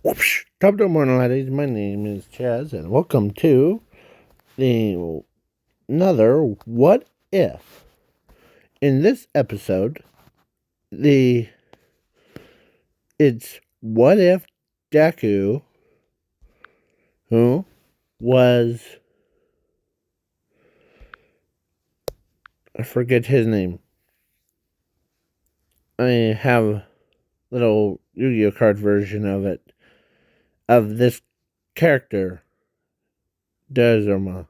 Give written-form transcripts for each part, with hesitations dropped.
Whoosh. Top of the morning, ladies. My name is Chaz, and welcome to the another What If. In this episode, the it's what if Deku, who was I forget his name. I have a little Yu-Gi-Oh card version of it of this character, Dezerma.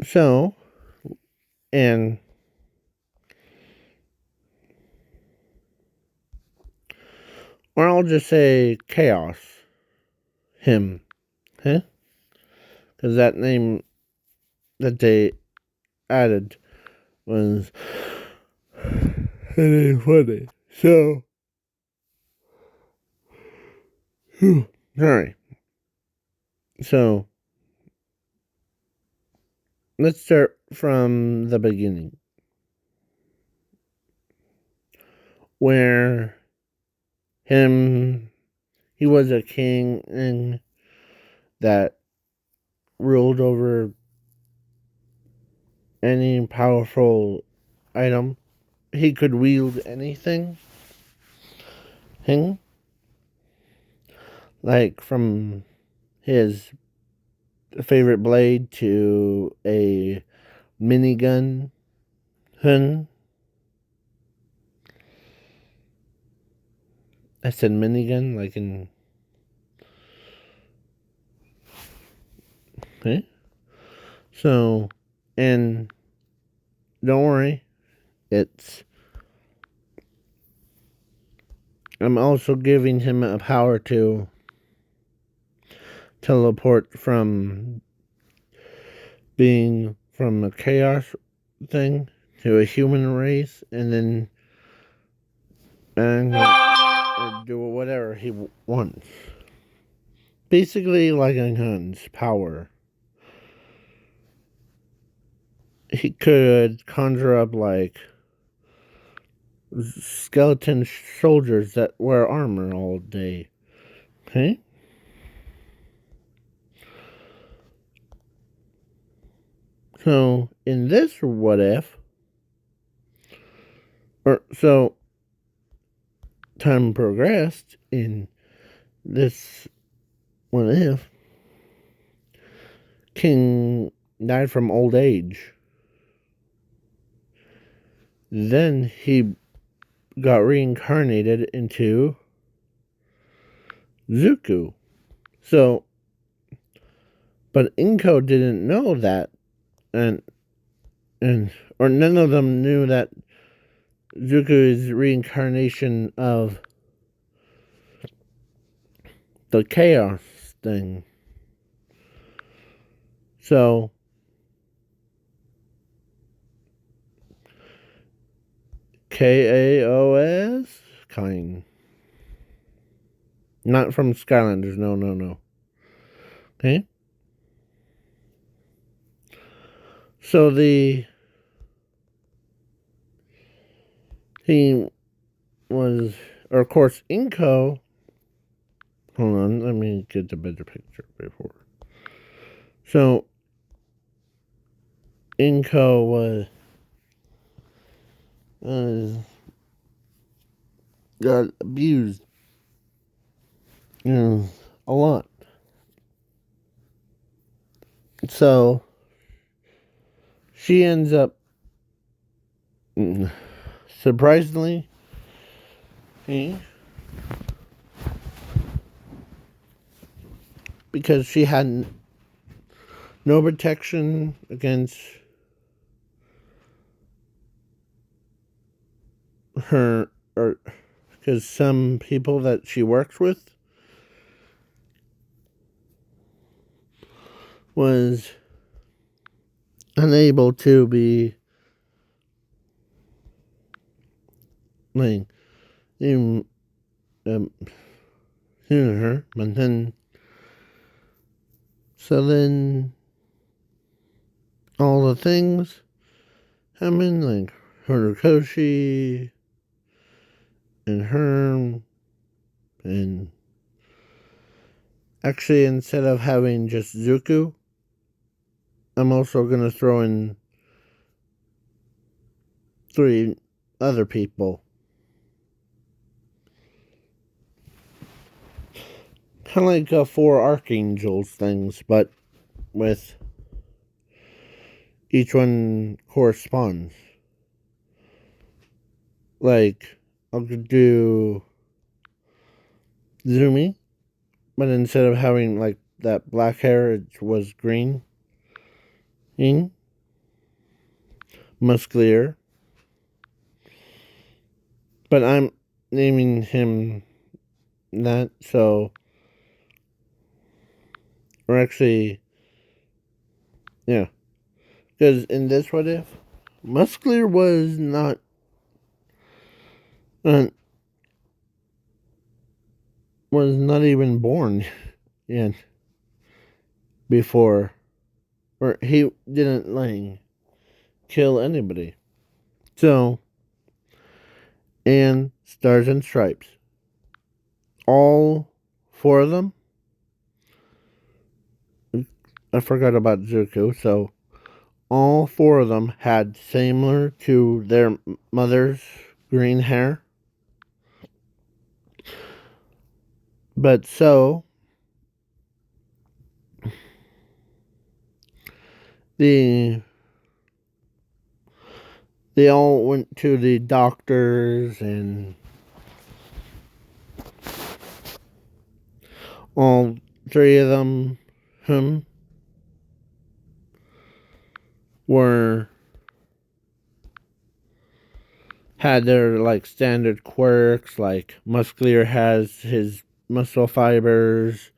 So, and or I'll just say Chaos. Him. Huh? Because that name that they added was really funny. So, sorry. So, let's start from the beginning. Where he was a king and that ruled over any powerful item. He could wield anything. Like from his favorite blade to a minigun. I said minigun, like in. Okay. So, and don't worry, it's. I'm also giving him a power to teleport from being from a chaos thing to a human race, and then or do whatever he wants. Basically, like a Hun's power. He could conjure up like skeleton soldiers that wear armor all day. Okay? So, in this what if, time progressed in this what if, King died from old age. Then he got reincarnated into Zuko. So, but Inko didn't know that, and or none of them knew that Zuko is reincarnation of the chaos thing. So, Kaos? Kind. Not from Skylanders, no. Okay? So he was, or of course, Inko. Hold on, let me get the better picture before. So, Inko got abused, a lot. So, she ends up, surprisingly, because she had no protection against her, or because some people that she works with was unable to be like her, but then all the things happened, like Horikoshi and her. Actually, instead of having just Zuko, I'm also going to throw in 3 other people. Kind of like 4 archangels things, but with each one corresponds. Like, I'll do Zumi, but instead of having like that black hair, it was green. Musclier. But I'm naming him that, so. Or actually, yeah. Because in this What If, Musclier uh, was not even born yet before, or he didn't like kill anybody. So, and Stars and Stripes, all 4 of them. I forgot about Zuko. So all 4 of them had similar to their mother's green hair. But so the they all went to the doctors, and all 3 of them were had their like standard quirks. Like Musclier has his muscle fibers.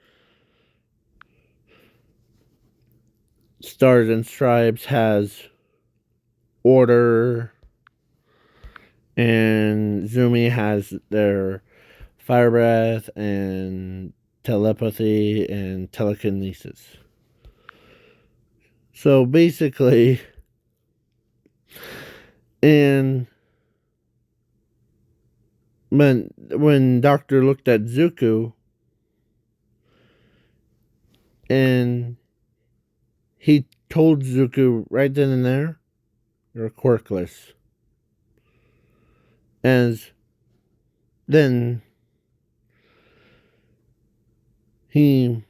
Stars and Stripes has order, and Zumi has their fire breath and telepathy and telekinesis. So basically, and when Doctor looked at Zuko, and he told Zuko right then and there, "You're quirkless." As then he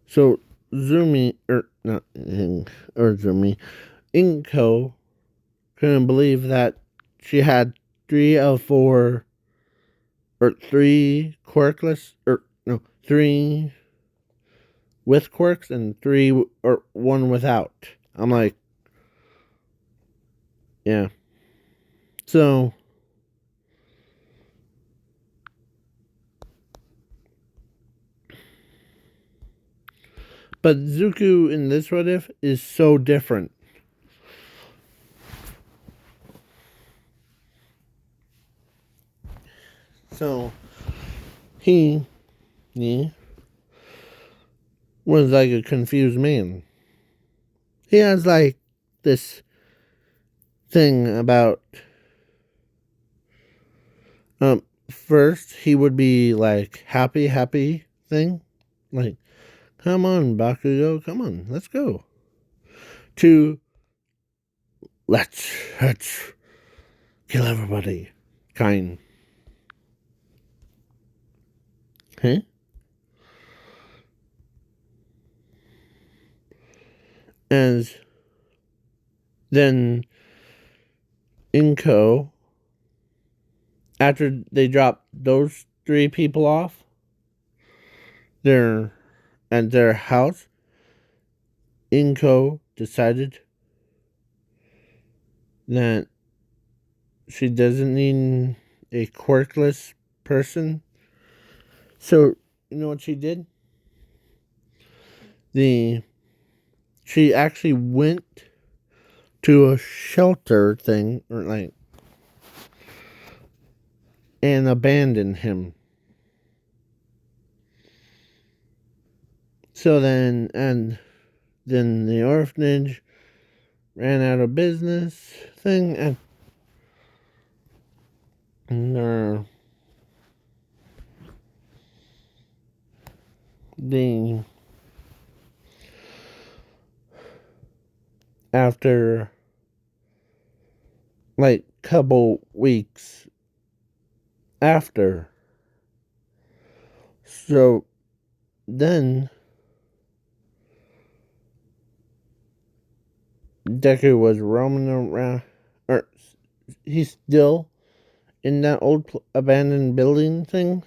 so Zumi or not or Zumi Inko couldn't believe that she had 3 of 4 or 3 quirkless or no 3 with quirks and 3 or 1 without. I'm like, yeah. So but Zuko in this What If is so different. So he was like a confused man. He has like this thing about first he would be like happy thing. Like, come on, Bakugo, come on, let's go. To let's kill everybody. Kind. Huh? As then Inko, after they dropped those 3 people off their at their house, Inko decided that she doesn't need a quirkless person. So you know what she did? She actually went to a shelter thing, or like, and abandoned him. So then the orphanage ran out of business thing, and after like couple weeks after. So then Deku was roaming around, or he's still in that old abandoned building thing.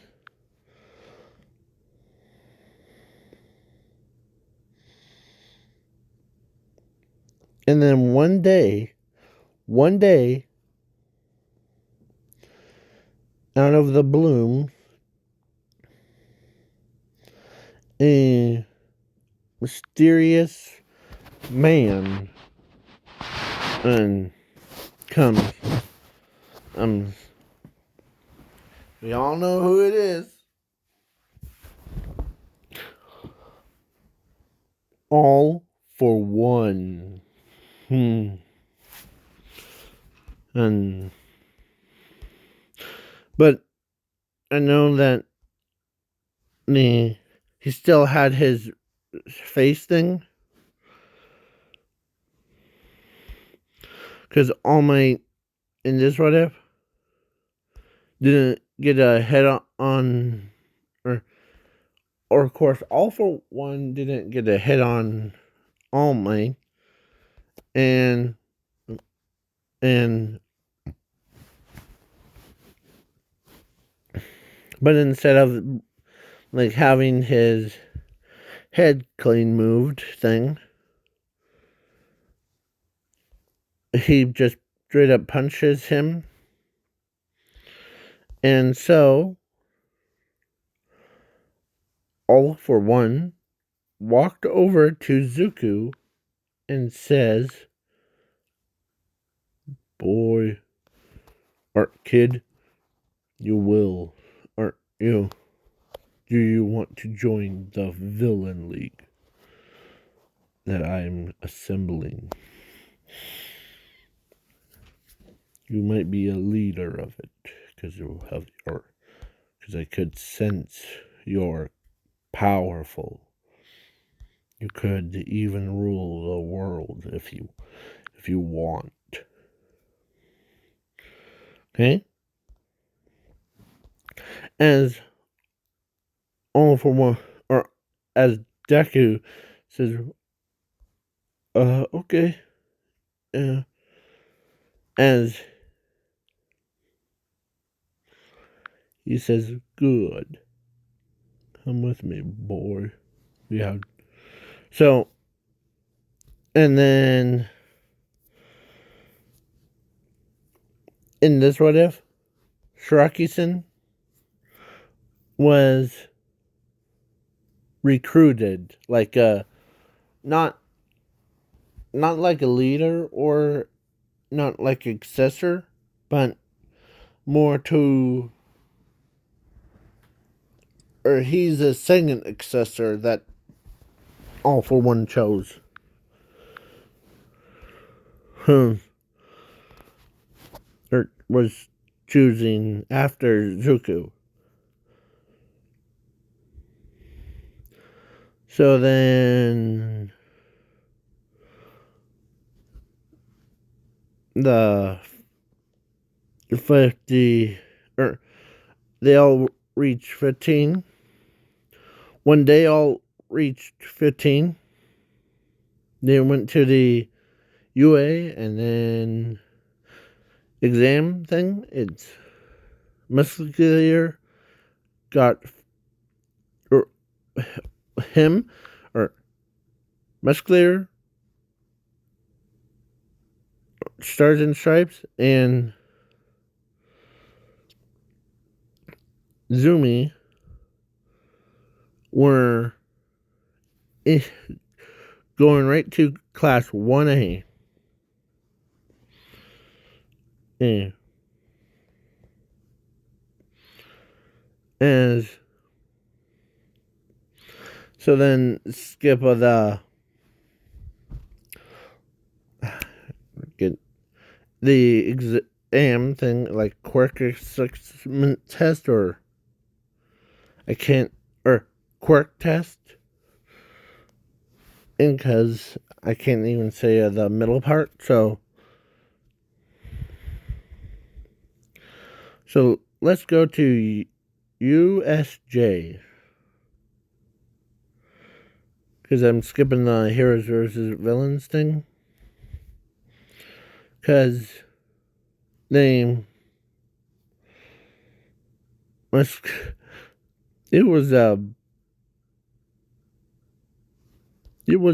And then one day, out of the bloom, a mysterious man comes. We all know who it is. All for one. But I know that he still had his face thing. Because All Might in this What If didn't get a head on, or of course, All for One didn't get a hit on All Might, and but instead of like having his head clean moved thing, he just straight up punches him. And so All for One walked over to Zuko and says, "Boy, or kid, you will, or you, do you want to join the villain league that I'm assembling? You might be a leader of it, because I could sense you're powerful. You could even rule the world if you want." Okay? As All for One, or as Deku says, okay. As he says, "Good. Come with me, boy." Yeah. So, and then in this What If, Shiraki-san was recruited like not like a leader, or not like a successor, but more to, or he's a second successor that All for One chose. Or was choosing after Zuko. So then the 50, or they all reached 15. When they all reached 15, they went to the UA and then exam thing. It's Muscular got, or him, or Muscular, Stars and Stripes, and Zumi were going right to class 1A. Yeah. As so then skip of the exam thing, like quirk assessment test, or I can't, or quirk test. and because I can't even say the middle part, so let's go to USJ, because I'm skipping the heroes versus villains thing, because they must. It was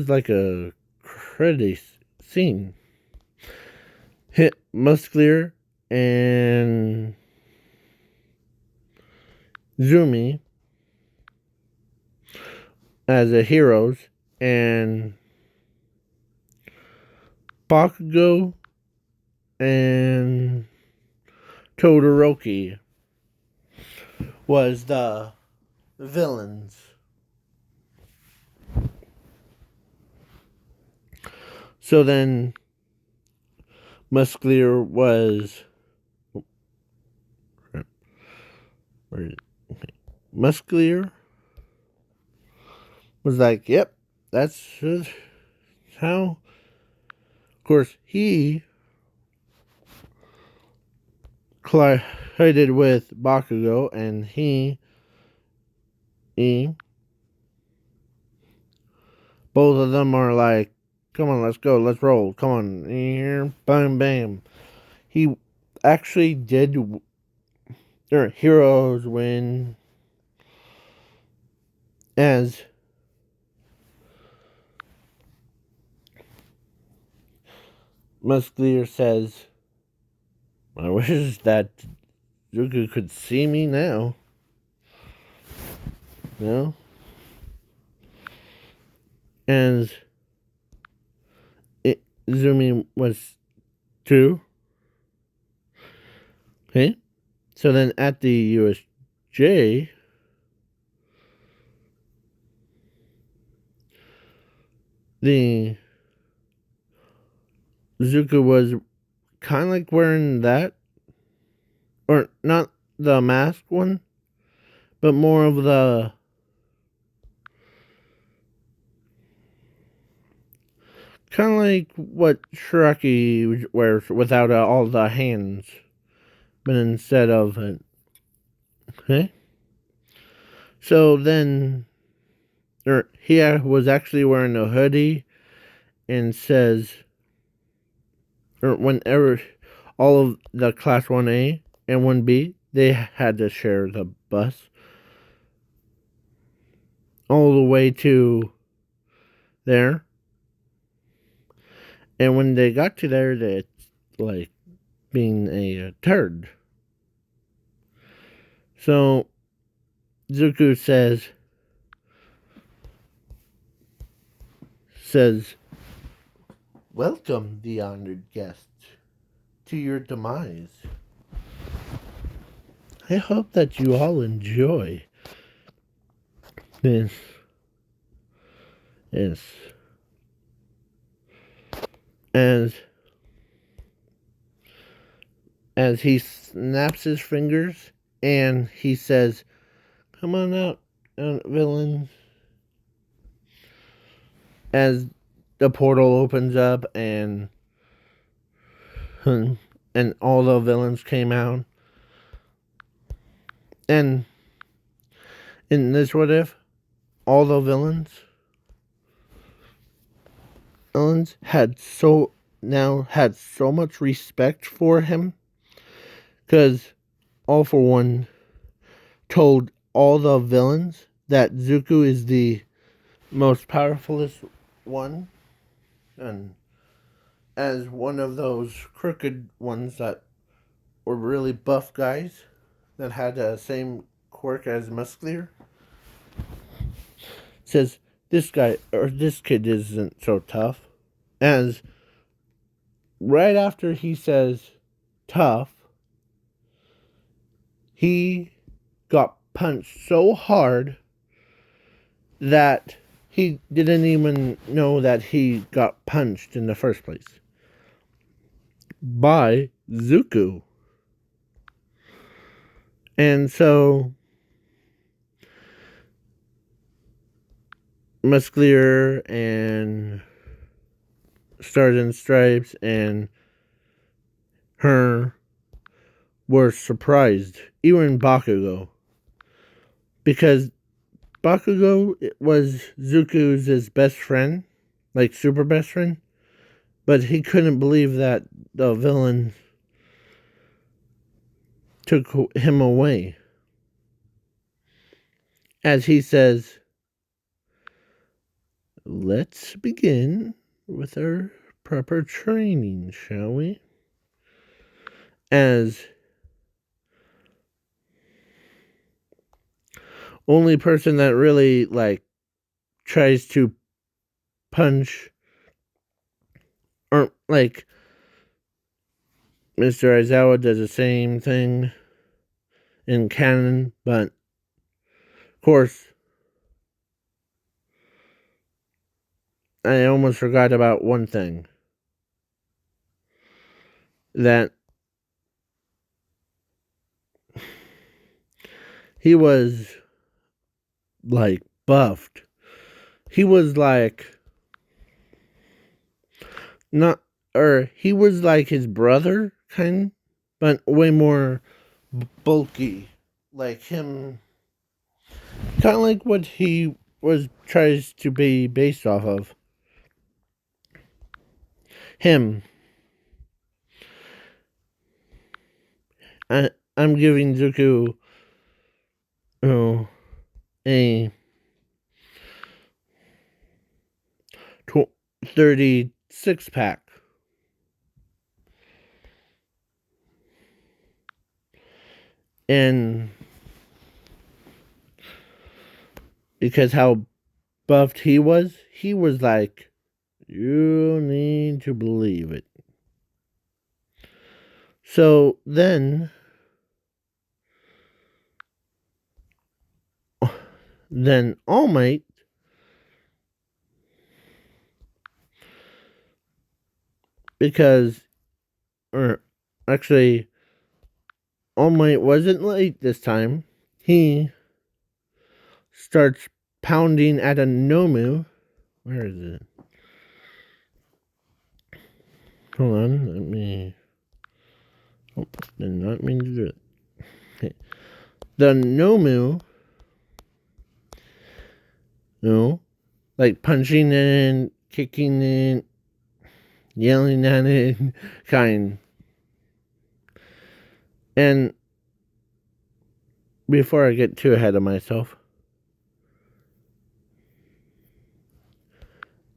like a credit scene. Hit Musclear and Zumi as the heroes, and Bakugo and Todoroki was the villains. So then Musclear was Musclear was like, yep, that's how. Of course, he collided with Bakugo, and he both of them are like, come on, let's go, let's roll, come on, bam, bam. He actually did, or heroes win, as Musclear says, I wish that Zuko could see me now. You know? And Zumi was 2. Okay? So then at the USJ, the Zuko was kind of like wearing that, or not the mask one, but more of the kind of like what Shreki wears without all the hands, but instead of it. Okay? So then, he was actually wearing a hoodie, and says, or whenever all of the Class 1A and 1B, they had to share the bus all the way to there. And when they got to there, it's like being a turd. So Zuko says, welcome, the honored guest, to your demise. I hope that you all enjoy this. Yes. As he snaps his fingers and he says, come on out, villains. As the portal opens up and all the villains came out. And in this what if, all the villains had so much respect for him, because All For One told all the villains that Zuko is the most powerfulest one, and as one of those crooked ones that were really buff guys that had the same quirk as Musclear, says this kid isn't so tough. As right after he says tough, he got punched so hard that he didn't even know that he got punched in the first place by Zuko. And so Muscular and Stars and Stripes and her were surprised, even Bakugo, because Bakugo was Zuko's best friend, like super best friend, but he couldn't believe that the villain took him away. As he says, let's begin with our proper training, shall we? As only person that really tries to punch, or Mr. Aizawa does the same thing in canon, but of course I almost forgot about one thing. That he was buffed. He was not, or he was like his brother, kind, but way more bulky. Like him, kind of like what he tries to be based off of. Him. I'm giving Zuko, a 36 pack. And because how buffed he was like, you need to believe it. So then All Might or actually, All Might wasn't late this time. He starts pounding at a Nomu. Where is it? Hold on, let me. Oh, did not mean to do it. Okay. The Nomu, punching it, kicking it, yelling at it, kind. And before I get too ahead of myself,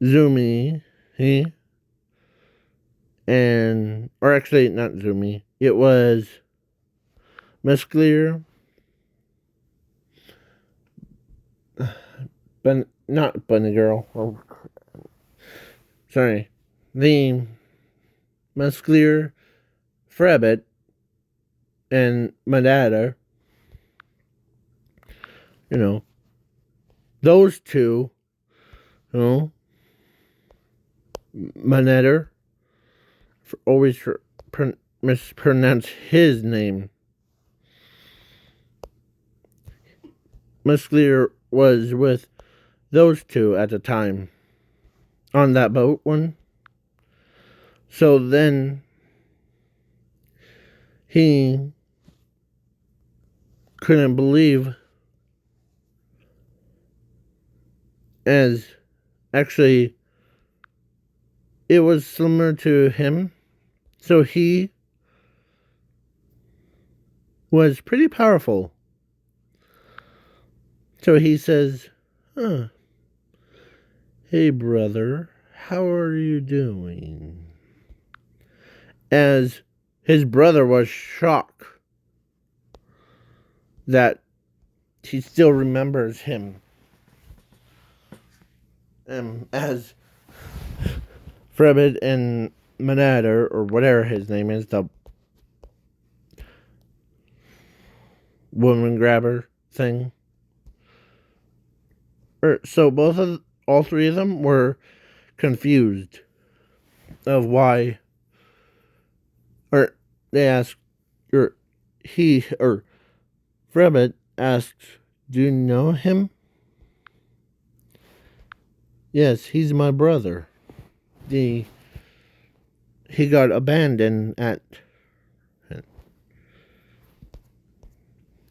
Zumi, or actually not Zumi, it was Muscular, but not Bunny Girl. Oh, sorry, the Muscular, Frabbit, and Madada. Those two. Manetter, always mispronounce his name. Muscular was with those two at the time on that boat one. So then he couldn't believe, as actually it was similar to him. So he was pretty powerful. So he says, hey brother, how are you doing? As his brother was shocked that he still remembers him. As Frebbit and Manada, or whatever his name is, the woman grabber thing. So all three of them were confused of why, or they asked, or Frebbit asked, do you know him? Yes, he's my brother. He got abandoned at...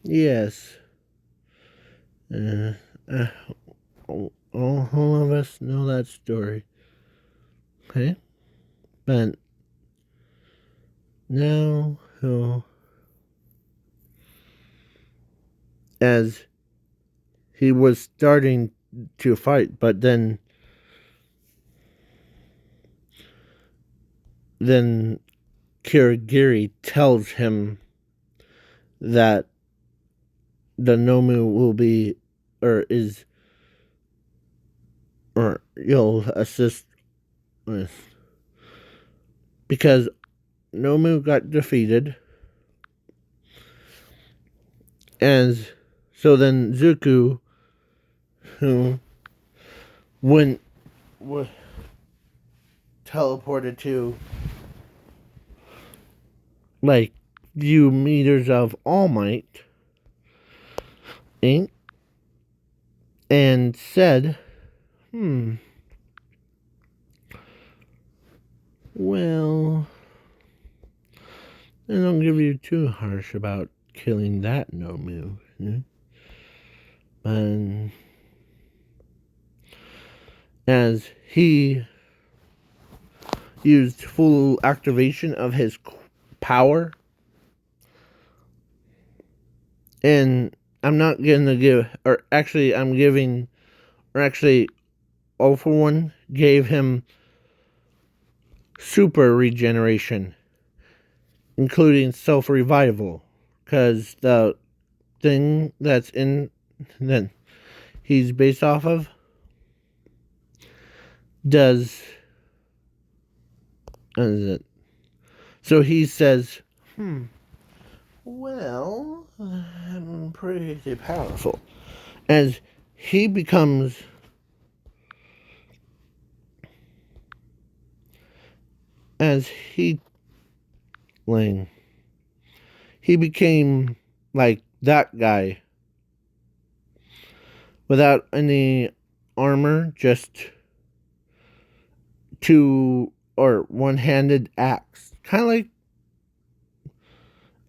Yes. Uh, all of us know that story. Okay? But now, as he was starting to fight, but then Kirigiri tells him that the Nomu will be, or is, or you'll assist with, because Nomu got defeated, and so then Zuko, who went, was teleported to like few meters of All Might, and said, well, I don't give you too harsh about killing that Nomu. And as he used full activation of his power, and I'm not gonna give, or actually I'm giving, or actually All For One gave him super regeneration, including self-revival, because the thing that's in, that he's based off of, does it. So he says, well, I'm pretty powerful. As he becomes, as he, like, he became like that guy without any armor, just two or one-handed axe, kind of like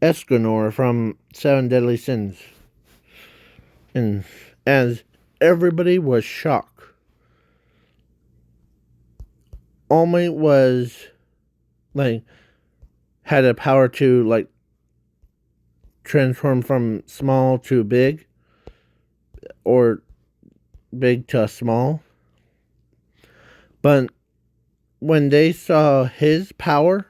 Escanor from Seven Deadly Sins. And as everybody was shocked, All Might was like, had a power to like transform from small to big, or big to small. But when they saw his power,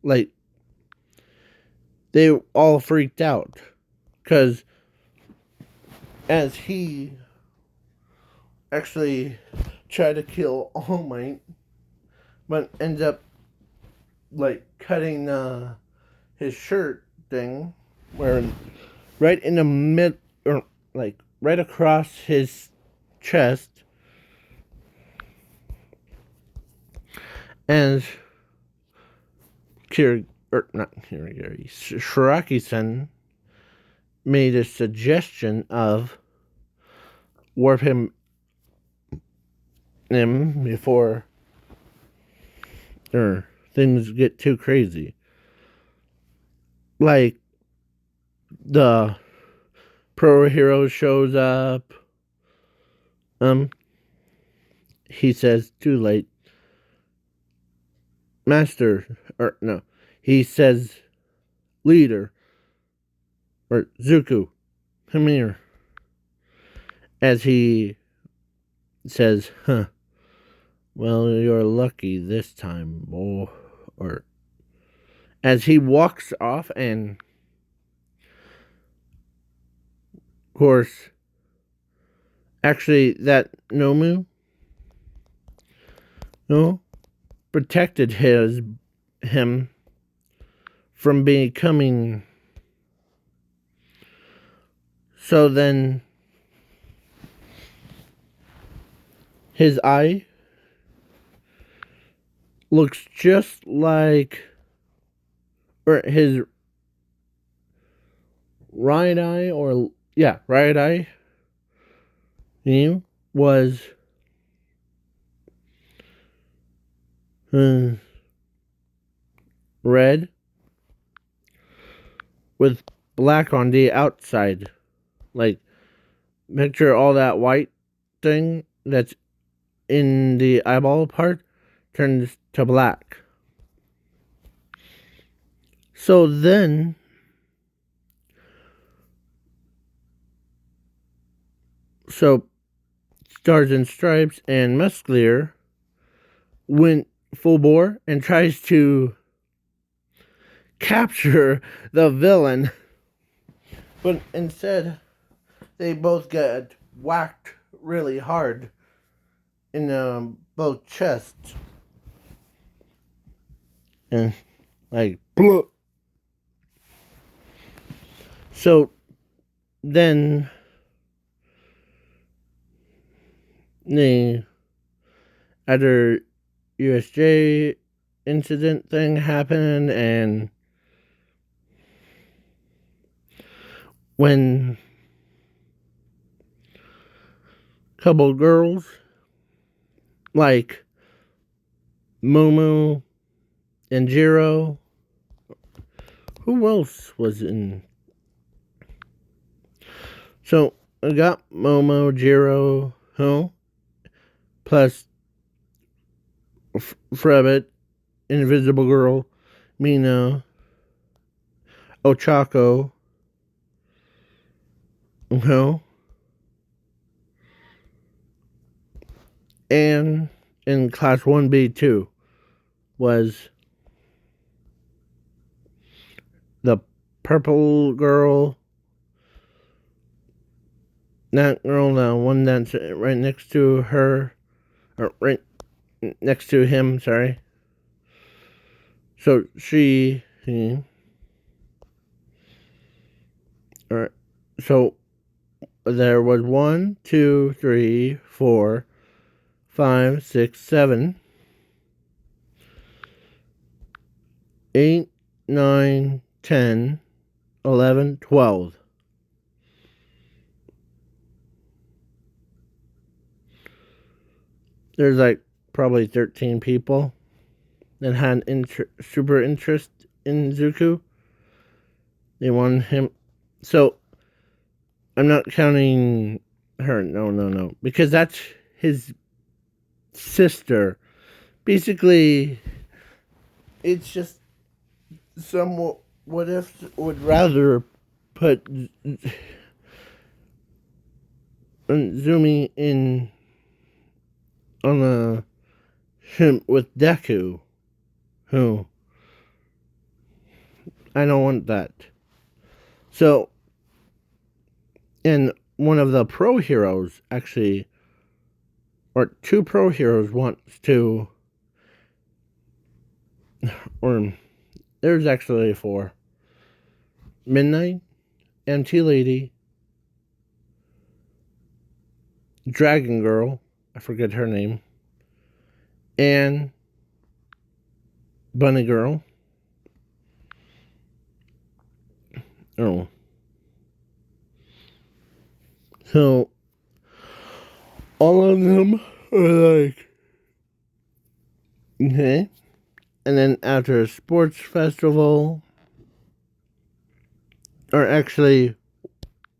like, they all freaked out. Because as he actually tried to kill All Might, but ends up like cutting his shirt thing, where right in the mid, or like right across his chest, and Shiraki-san made a suggestion of warp him before things get too crazy. Like, the pro hero shows up. He says, too late. Master, or no, he says, leader, or Zuko, come here. As he says, well, you're lucky this time, boy. Or as he walks off, and of course, actually, that Nomu, protected him from becoming. So then, his eye looks just like, or his Riot Eye, Riot Eye, was red with black on the outside. Like, picture all that white thing that's in the eyeball part turns to black. So then Stars and Stripes and Musclear went full bore and tries to capture the villain, but instead they both get whacked really hard in both chests, and like bloop. So then the other USJ incident thing happened, and when a couple girls like Momo and Jiro, who else was in? So I got Momo, Jiro, plus Frebbit, Invisible Girl, Mina, Ochako, and in Class 1B2 was the purple girl, that girl, the one that's right next to her, or right next to him, sorry. So so there was 1, 2, 3, 4, 5, 6, 7, 8, 9, 10, 11, 12. There's like probably 13 people that had super interest in Zuko. They wanted him. So I'm not counting her. No. Because that's his sister. Basically, it's just somewhat. What if would rather put Zumi in on a ship with Deku, who I don't want that. So, and one of the pro heroes actually, or two pro heroes wants to, or there's actually 4. Midnight, MT Lady, Dragon Girl, I forget her name, and Bunny Girl. Oh. So, all of them are like, okay. And then after a sports festival, or actually,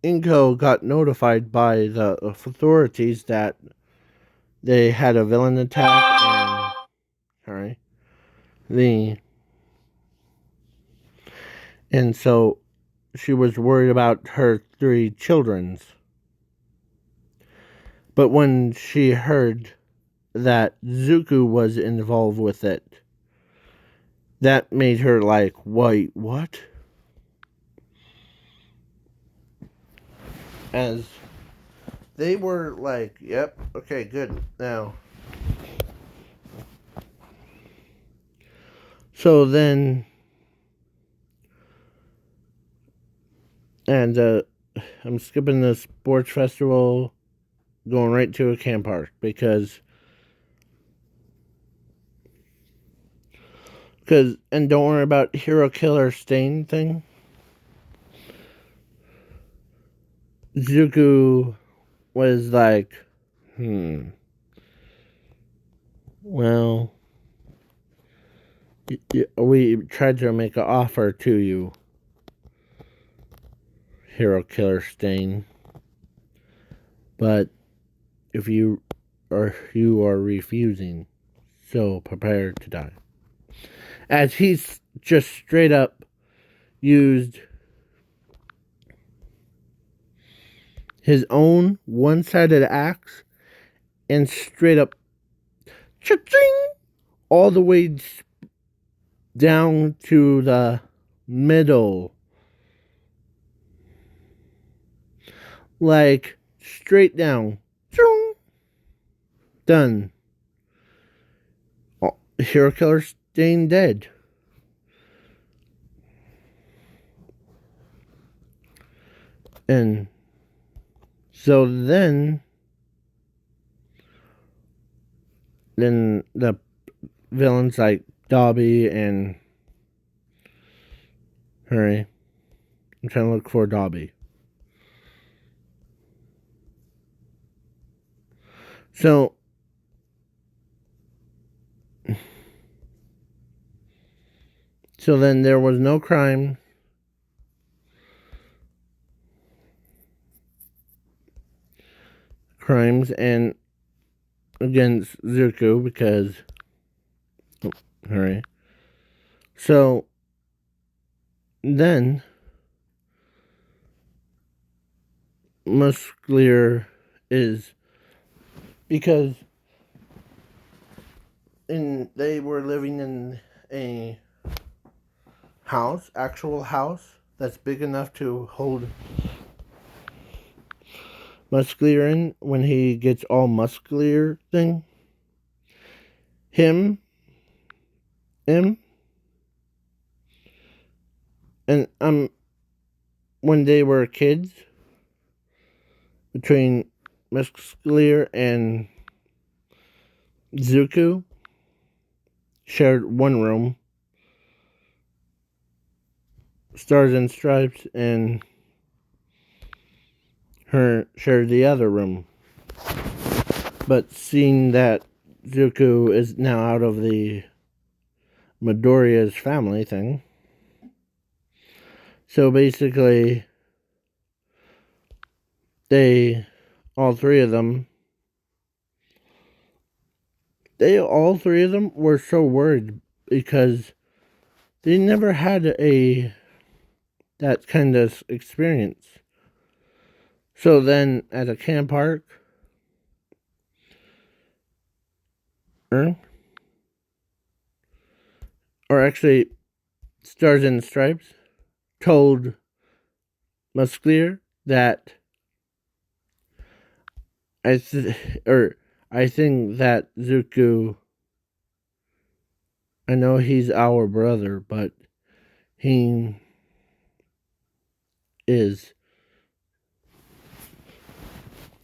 Inko got notified by the authorities that they had a villain attack, and and so she was worried about her 3 children's. But when she heard that Zuko was involved with it, that made her like, wait, what? As they were like, yep, okay, good. Now, so then, and I'm skipping the sports festival, going right to a camp park because and don't worry about Hero Killer Stain thing. Zuko was like, well, we tried to make an offer to you, Hero Killer Stain, but if you are refusing, so prepare to die. As he's just straight up used his own one-sided axe and straight up cha-ching, all the way down to the middle. Like, straight down. Done. Hero Killer Stain dead. And so then the villains like Dobby and hurry. I'm trying to look for Dobby. So then there was no crimes and against Zuko because hurry. So then Musclear is because they were living in a actual house that's big enough to hold Musclear in when he gets all muscular thing. Him, and when they were kids, between Musclear and Zuko, shared one room. Stars and Stripes and her shared the other room. But seeing that Zuko is now out of the Midoriya's family thing, so basically all three of them were so worried because they never had that kind of experience. So then at a camp park, or actually Stars and Stripes told Musclear that I think that Zuko, I know he's our brother, but he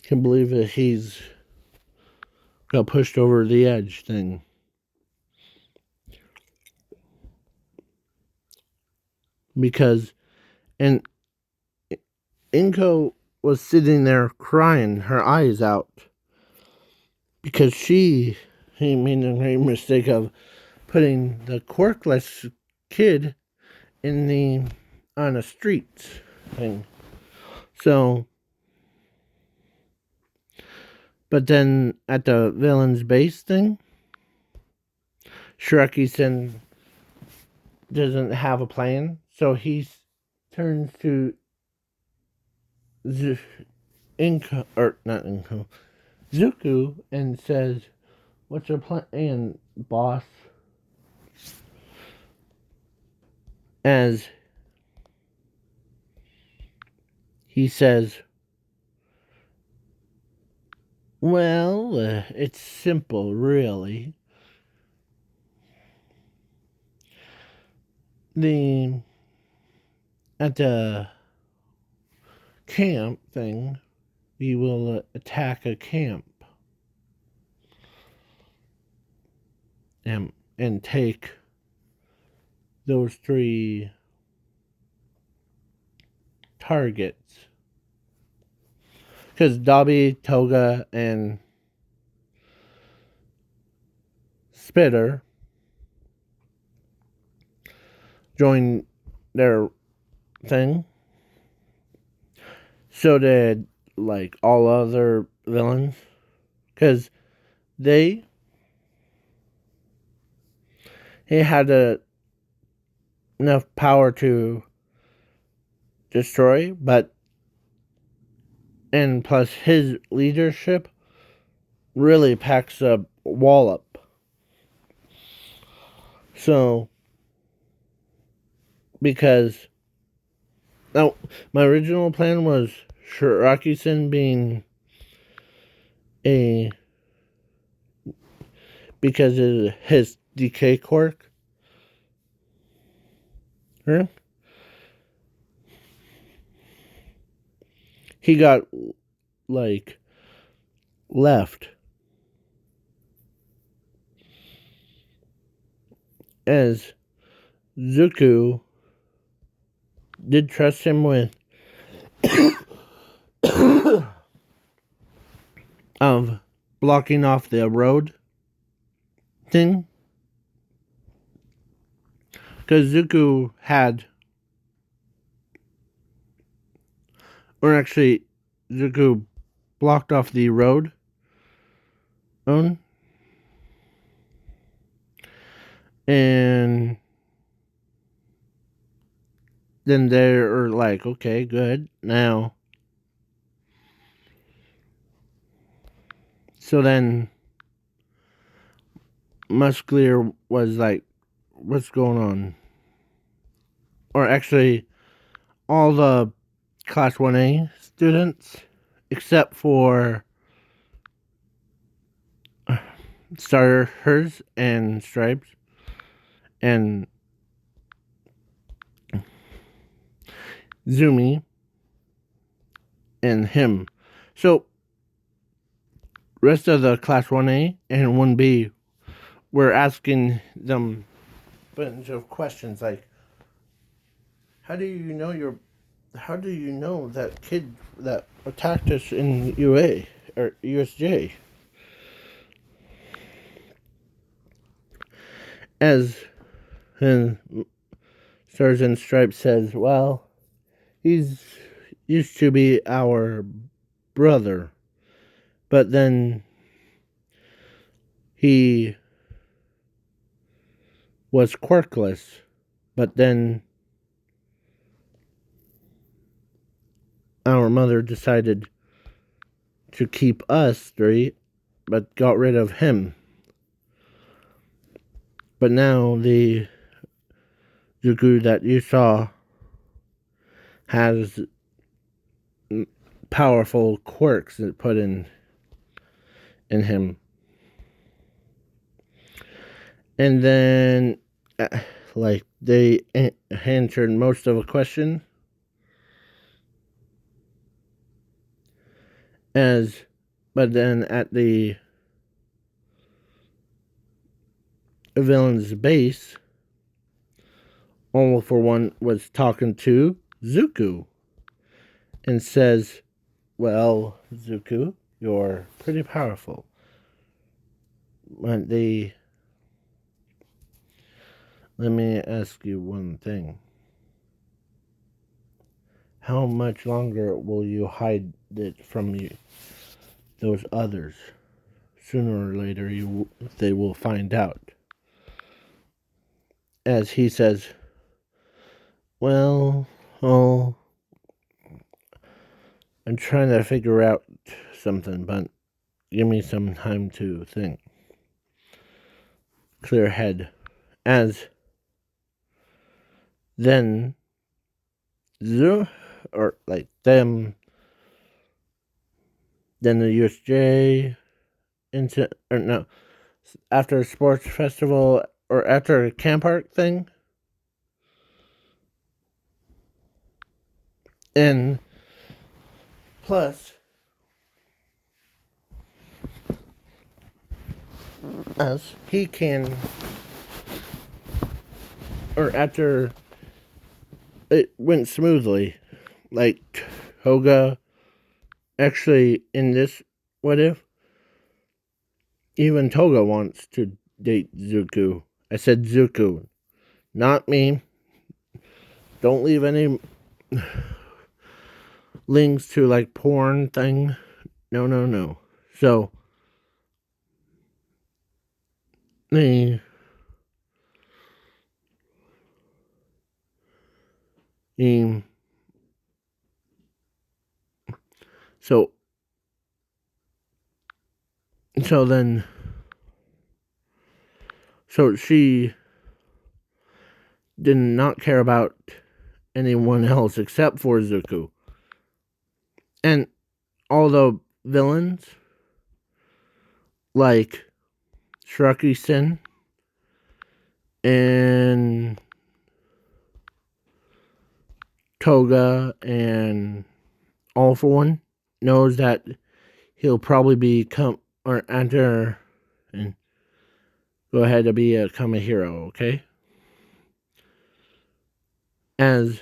can believe that he's got pushed over the edge thing. Because, and Inko was sitting there crying her eyes out because he made a great mistake of putting the quirkless kid on a street thing. So, but then at the villain's base thing, Shrekison doesn't have a plan, so he turns to Zuko and says, "What's your plan, boss?" As he says, "Well, it's simple, really. At the camp thing, we will attack a camp and take those 3 targets. because Dobby, Toga, and Spitter joined their thing. So did like all other villains, because he had enough power to destroy, and plus his leadership really packs a wallop. So, because now my original plan was Shirakusen being because of his decay quirk. Right? He got like left as Zuko did trust him with of blocking off the road thing, because Zuko had, or actually Zuko blocked off the road and then they're like, okay, good, now. So then Musclear was like, what's going on? Or actually, all the Class 1A students, except for Stars and Stripes and Zumi and him. So, rest of the Class 1A and 1B were asking them a bunch of questions like, how do you know that kid that attacked us in UA or USJ? As and Stars and Stripes says, well, he's used to be our brother, but then he was quirkless, but then our mother decided to keep us three, but got rid of him. But now the Zuko that you saw has powerful quirks that put in him. And then, like, they answered most of a question. But then at the villain's base, All for One was talking to Zuko and says, well, Zuko, you're pretty powerful. But let me ask you one thing. How much longer will you hide it from those others? Sooner or later, they will find out. As he says, well, I'm trying to figure out something, but give me some time to think. Clear head. As then, or like them, then the USJ after a sports festival or after a camp park thing, and plus, as he can, or after it went smoothly, like Toga Actually, in this what if, even Toga wants to date Zuko. I said Zuko, not me. Don't leave any links to like porn thing. No, no, no. So the the so so then so she did not care about anyone else except for Zuko. And all the villains like Shraki Sin and Toga and All for One knows that he'll probably become or enter and go ahead to become a hero, okay? As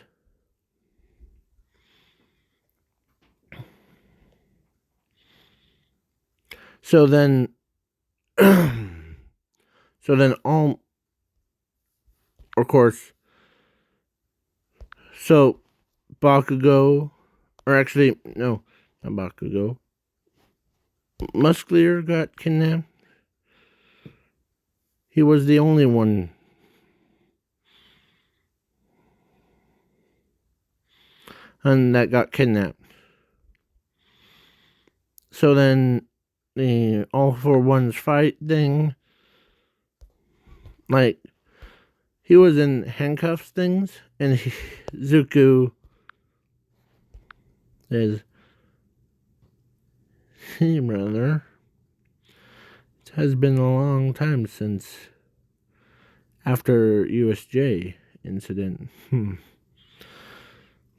so then so then all of course so Bakugo or actually no, not Bakugo. Musclear got kidnapped. He was the only one. And that got kidnapped. So then the All for One's fight thing, like he was in handcuffs things, and Zuko says, "Hey, brother, it has been a long time since after USJ incident."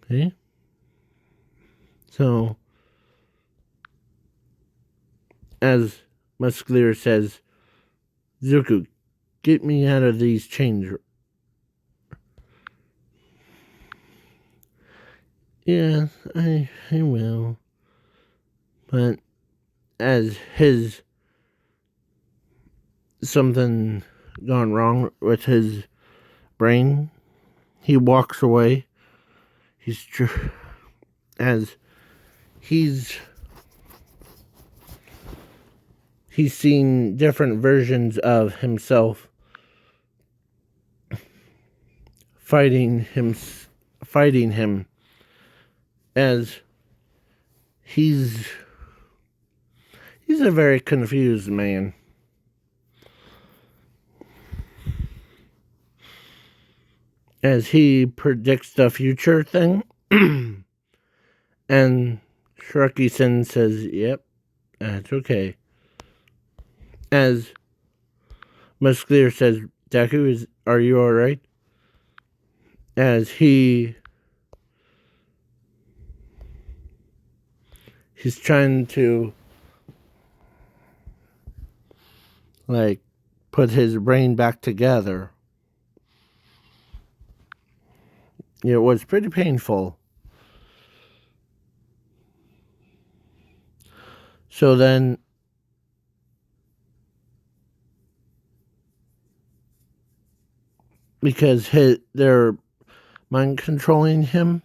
Okay, so as Musclear says, Zuko, get me out of these chains. Yeah, I will. But as his something gone wrong with his brain, he walks away. As he's seen different versions of himself fighting him as he's a very confused man. As he predicts the future thing. And Shraki-sen says, yep, that's okay. As Musclear says, Deku, are you alright? As he's trying to like put his brain back together. It was pretty painful. So then because they're mind controlling him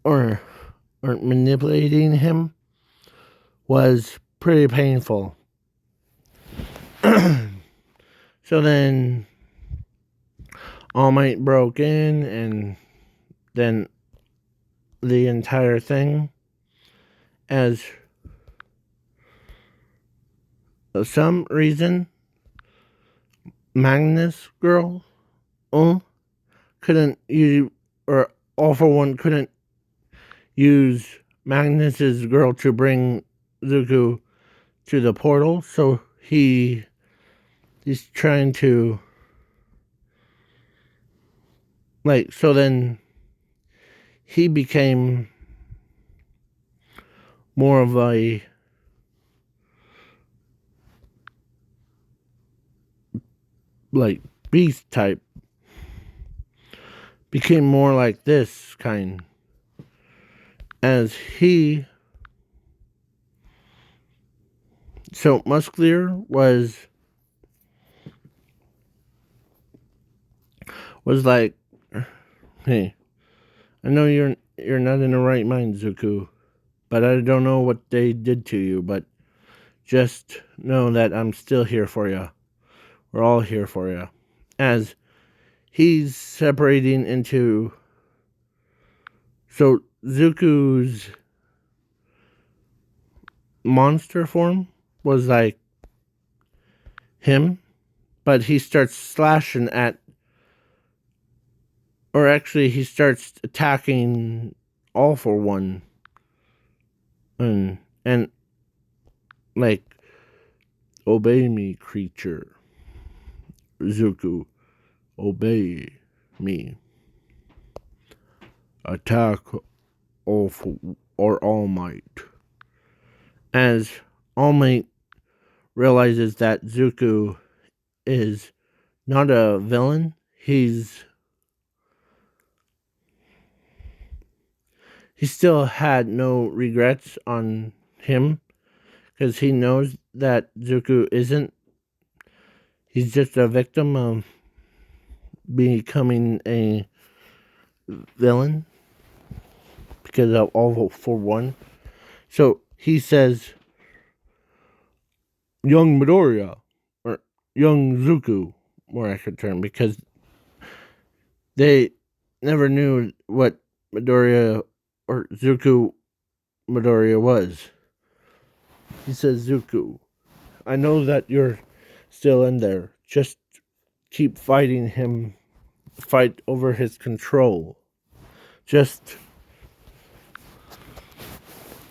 or manipulating him was pretty painful. So then All Might broke in, and then the entire thing, as for some reason Magnus girl couldn't use, or All for One couldn't use Magnus's girl to bring Zuko to the portal, so he's trying to so then he became more of a beast type, became more like this kind, as he so Musclear was like, hey, I know you're not in the right mind, Zuko, but I don't know what they did to you, but just know that I'm still here for you. We're all here for you. As he's separating into, so Zuko's monster form was like him, but he starts slashing at, or actually he starts attacking All for One, and like, obey me, creature, Zuko, obey me, attack All Might. As All Might realizes that Zuko is not a villain, he still had no regrets on him, because he knows that Zuko isn't. He's just a victim of becoming a villain because of All for One. So he says, young Midoriya, or young Zuko, more accurate term, because they never knew what Midoriya or Zuko Midoriya was. He says, Zuko, I know that you're still in there. Just keep fighting him. Fight over his control. Just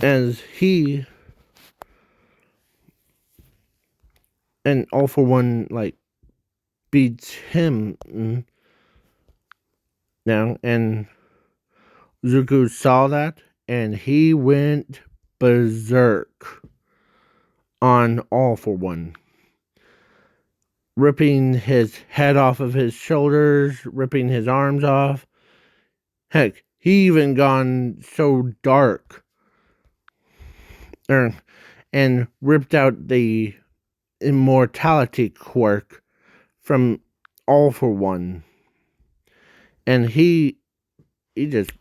as he and All for One like beats him now, and Zuko saw that, and he went berserk on All for One, ripping his head off of his shoulders, ripping his arms off. Heck, he even gone so dark, and ripped out the immortality quirk from All for One, and he just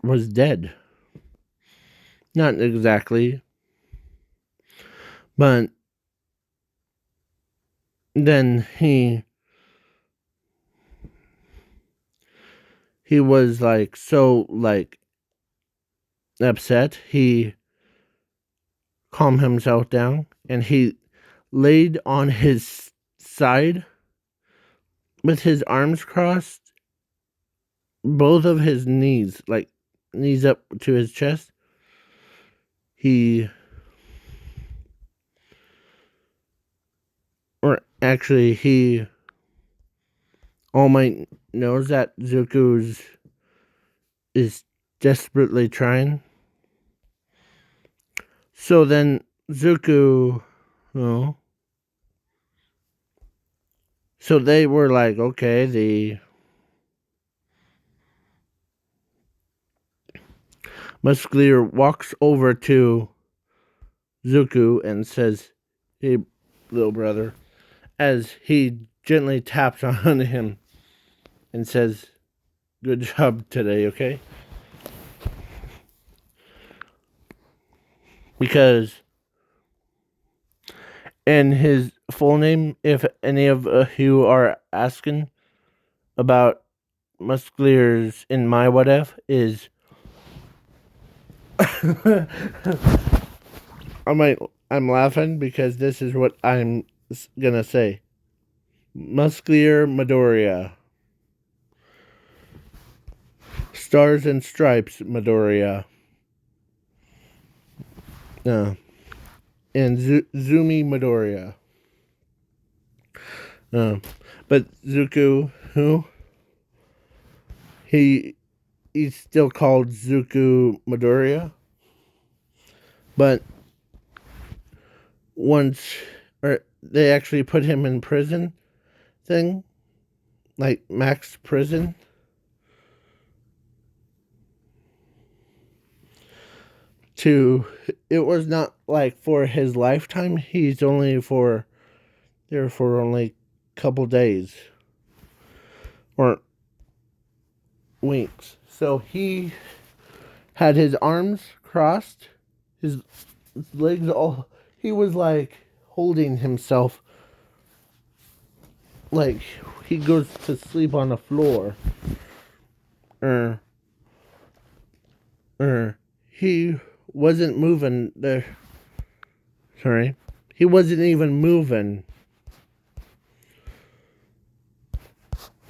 was dead. Not exactly, but then he was like so like upset. He calmed himself down, and he laid on his side with his arms crossed, both of his knees, like knees up to his chest. He All Might knows that Zuko's is desperately trying. So then Zuko, oh, so they were like, okay, the Musclear walks over to Zuko and says, hey, little brother, as he gently taps on him and says, good job today, okay? Because in his full name, if any of you are asking about Musclear's in my what if, is I'm laughing because this is what I'm gonna say. Musclear Midoriya. Stars and Stripes Midoriya. And Zumi Midoriya. But Zuko, who? He's still called Zuko Midoriya. But once, or they actually put him in prison thing, like max prison. to, it was not like for his lifetime. He's only for there for only a couple days or weeks. So he had his arms crossed, his legs all, he was like holding himself like he goes to sleep on the floor. Er, he wasn't moving there. Sorry. He wasn't even moving.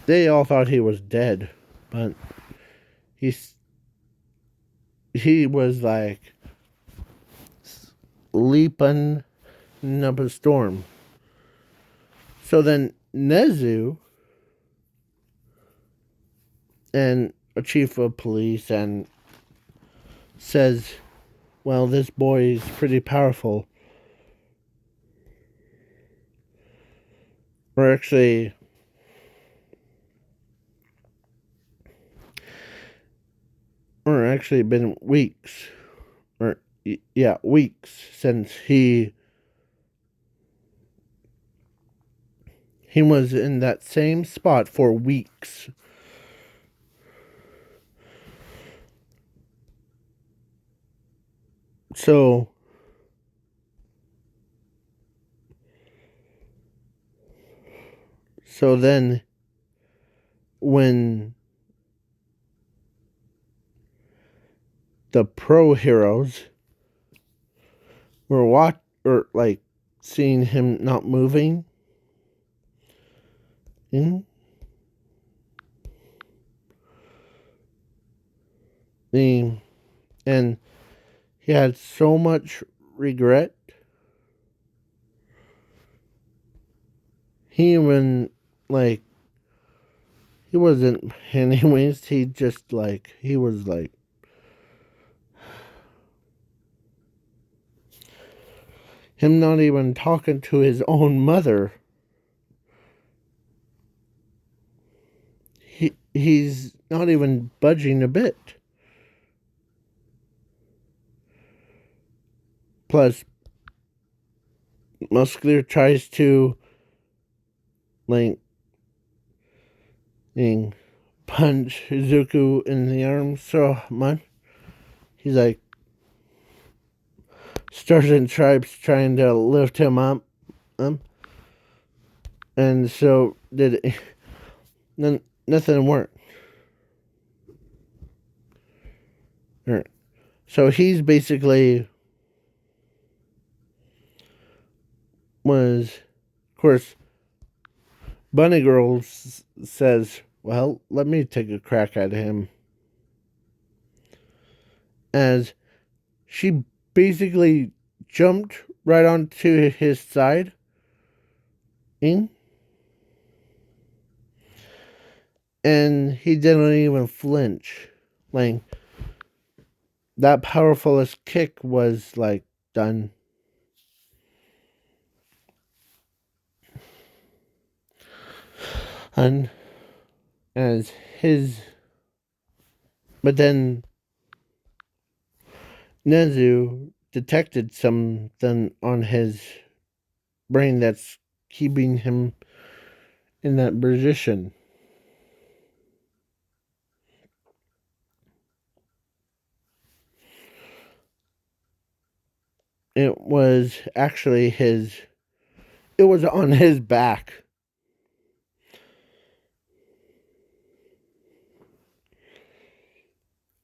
They all thought he was dead, but he was like leaping up a storm. So then Nezu and a chief of police and says, well, this boy is pretty powerful. Or actually, been weeks, weeks since he was in that same spot for weeks. So then when the pro heroes were seeing him not moving, and he had so much regret. He even he wasn't anyways, he just he was him not even talking to his own mother. He's not even budging a bit. Plus, Muscular tries to punch Izuku in the arm so much. He's starting tribes trying to lift him up. And so nothing worked. So he's basically was, of course, Bunny Girl says, well, let me take a crack at him. As she basically jumped right onto his side. And he didn't even flinch. That powerfulest kick was done. And but then Nezu detected something on his brain that's keeping him in that position. It was actually it was on his back.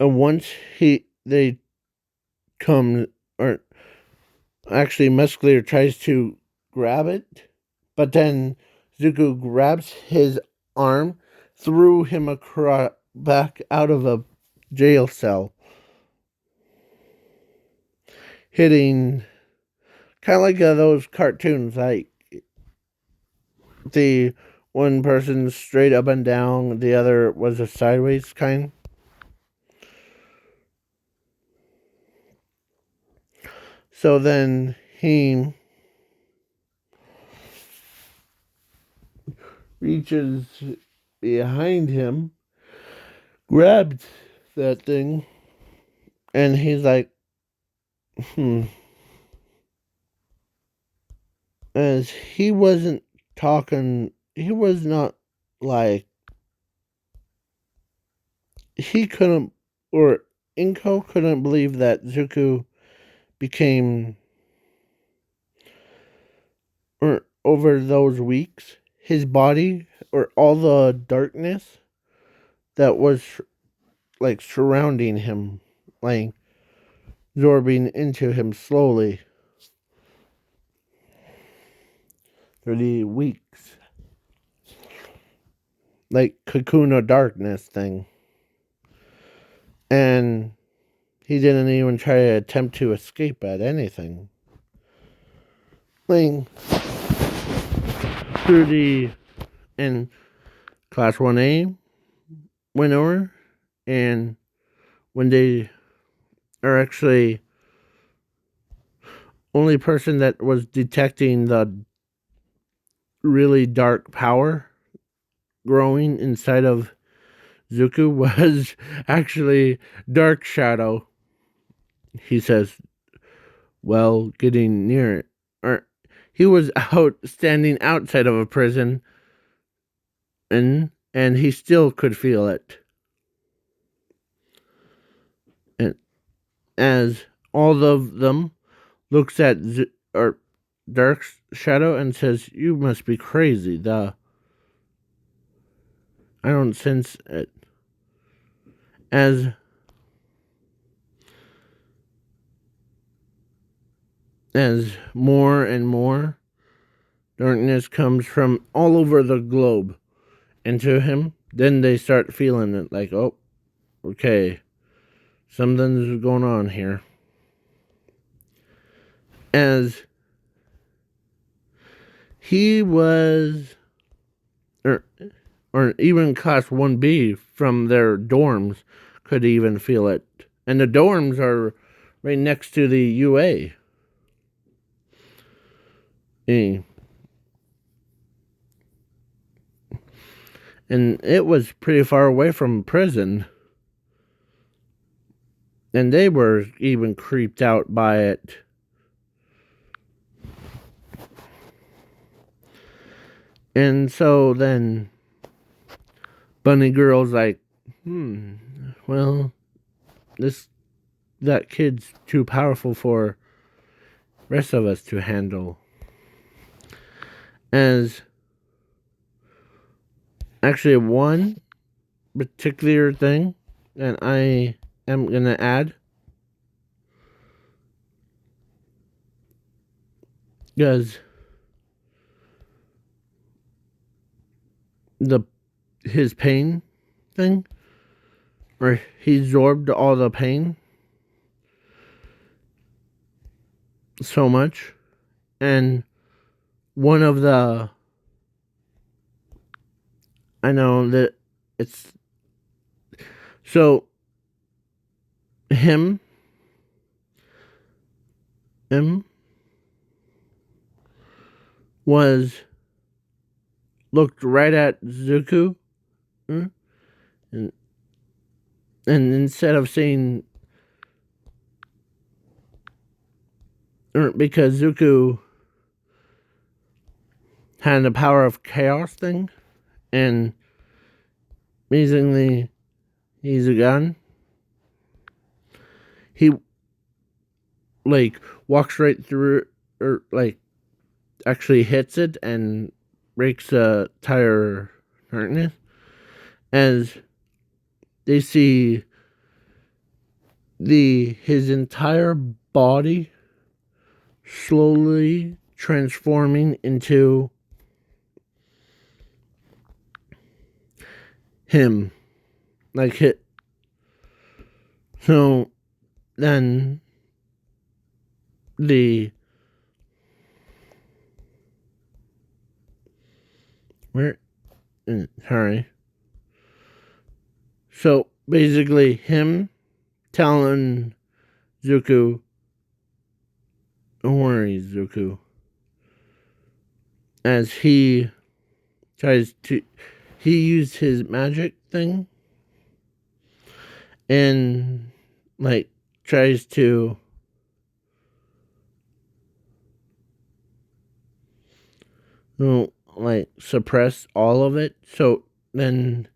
And once they come, or actually Muscular tries to grab it, but then Zuko grabs his arm, threw him back out of a jail cell, hitting kind of like those cartoons, the one person straight up and down, the other was a sideways kind. So then he reaches behind him, grabbed that thing, and he's like, as he wasn't talking, he was not like, he couldn't, or Inko couldn't believe that Zuko became, or over those weeks, his body, or all the darkness that was like surrounding him, like absorbing into him slowly through the weeks, like cocoon of darkness thing. And he didn't even try to attempt to escape at anything. Like through the, and Class 1A went over, and when they are actually only person that was detecting the really dark power growing inside of Zuko was actually Dark Shadow. He says, well, getting near it. Or he was out standing outside of a prison, and he still could feel it. And as all of them looks at or Dark Shadow and says, you must be crazy. I don't sense it. As more and more darkness comes from all over the globe into him, then they start feeling it like, oh, okay, something's going on here. As he was, or even Class 1B from their dorms could even feel it. And the dorms are right next to the UA. And it was pretty far away from prison. And they were even creeped out by it. And so then Bunny Girl's like, well, that kid's too powerful for rest of us to handle. As actually one particular thing that I am gonna add, because his pain thing, or he absorbed all the pain so much, and one of the, I know that it's, so him was looked right at Zuko, and instead of saying, or because Zuko had the power of chaos thing, and amazingly he's a gun, he like walks right through, or like actually hits it and breaks a tire harness, as they see his entire body slowly transforming into him, like hit. So then where sorry. So basically him telling Zuko, don't worry, Zuko, as he tries to, he used his magic thing and like tries to like suppress all of it. So then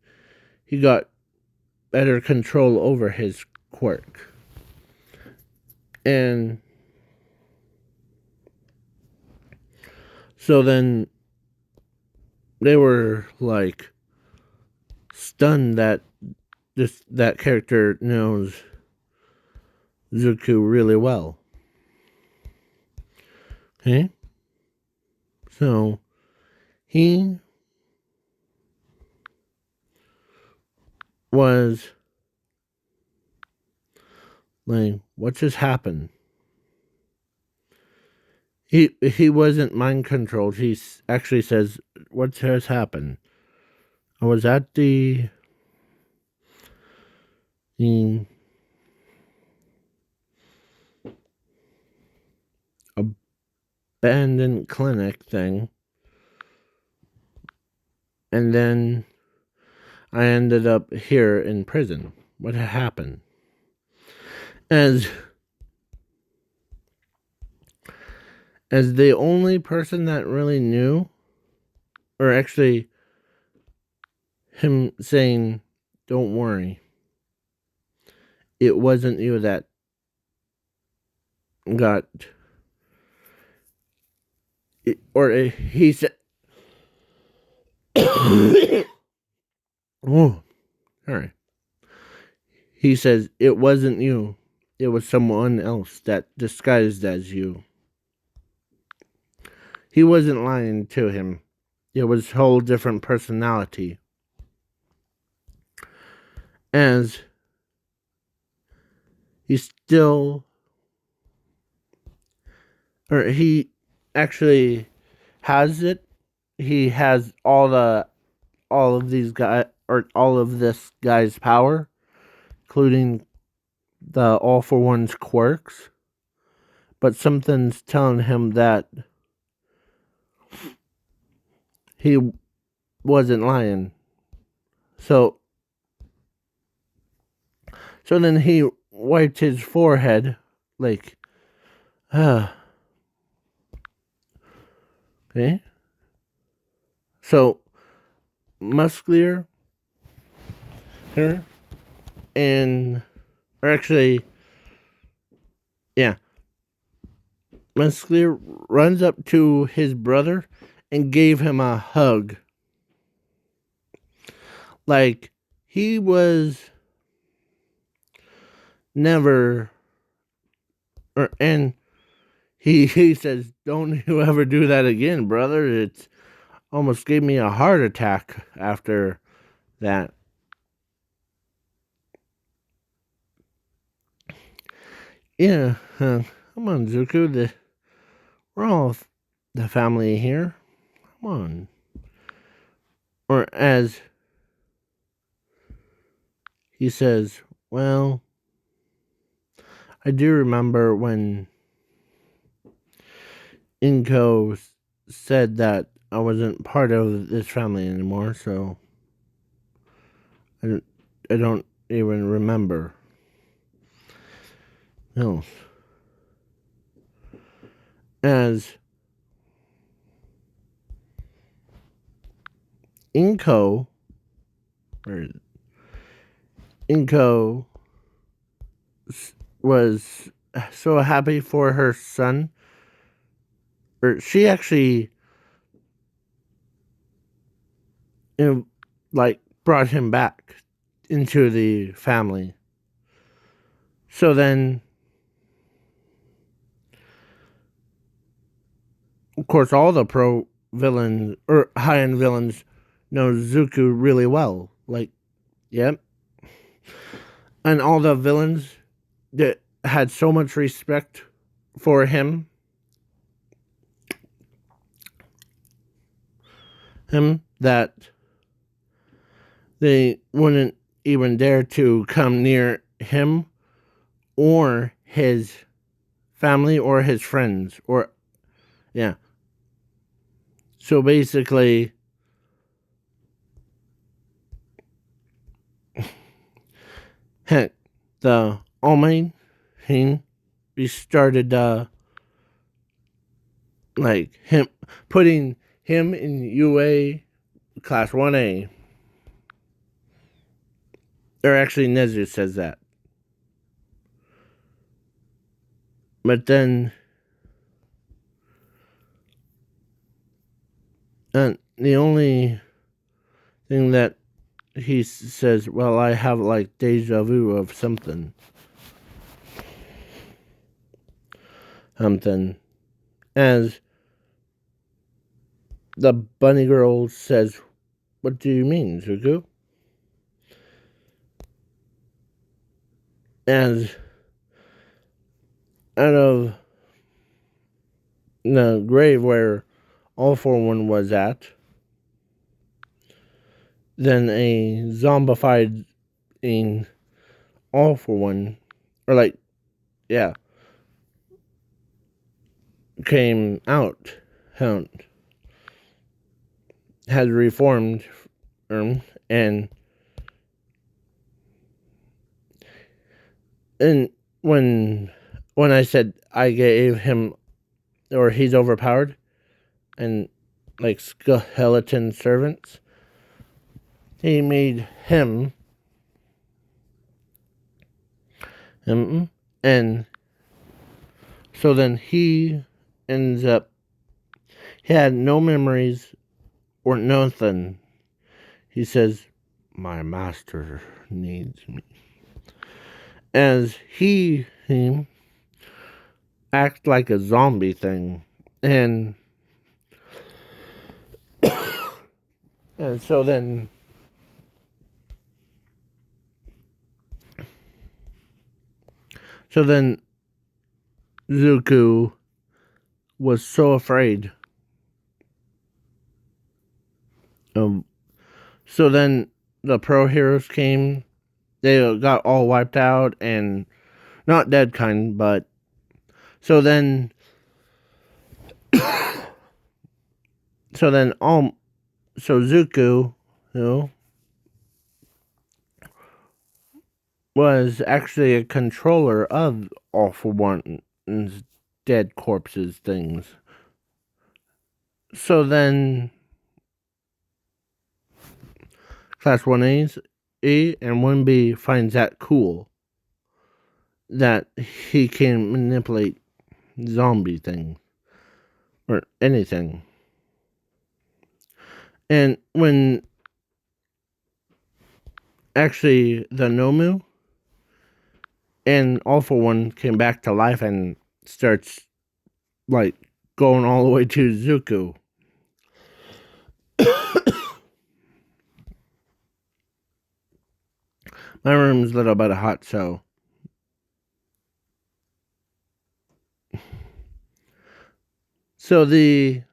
he got better control over his quirk. And so then they were like stunned that that character knows Zuko really well. Okay? So he was like, what just happened? He wasn't mind controlled. He actually says, what has happened? I was at the abandoned clinic thing, and then I ended up here in prison. What had happened? As the only person that really knew, or actually him saying, don't worry, it wasn't you that got, or he said, oh, sorry. He says, it wasn't you, it was someone else that disguised as you. He wasn't lying to him. It was a whole different personality. As he still, or he actually has it. He has all of these guys, or all of this guy's power, including the All for One's quirks. But something's telling him that he wasn't lying. So then he wiped his forehead, like, okay. So muscular her and, or actually, yeah, muscular runs up to his brother and gave him a hug. Like he was never, and he says, don't you ever do that again, brother. It's almost gave me a heart attack after that. Yeah, come on, Zuko. We're all the family here. Come on. Or as he says, well, I do remember when Inko said that I wasn't part of this family anymore, so I don't even remember. No. As Inko was so happy for her son, or she actually, like brought him back into the family. So then, of course, all the pro villains or high end villains know Zuko really well. Like, yep. And all the villains that had so much respect for him that they wouldn't even dare to come near him or his family or his friends, or yeah. So basically, heck, the Almighty, he started like him putting him in UA Class 1A. Or actually, Nezu says that. But then, the only thing that he says, well, I have like deja vu of something. As the bunny girl says, what do you mean, Zuko? As out of the grave where All For One was at, then a zombified All For One, or like, yeah, came out, had reformed, and when I said I gave him, or he's overpowered, and like skeleton servants, he made him, and so then he ends up, he had no memories or nothing. He says, my master needs me. As he act like a zombie thing. And so then Zuko was so afraid. So then the pro heroes came. They got all wiped out, and not dead kind, but so then Zuko, was actually a controller of All For One's dead corpses things. So then Class 1A and 1B finds that cool, that he can manipulate zombie things or anything. And when actually the Nomu and All For One came back to life and starts like going all the way to Zuko. My room's a little bit hot, so they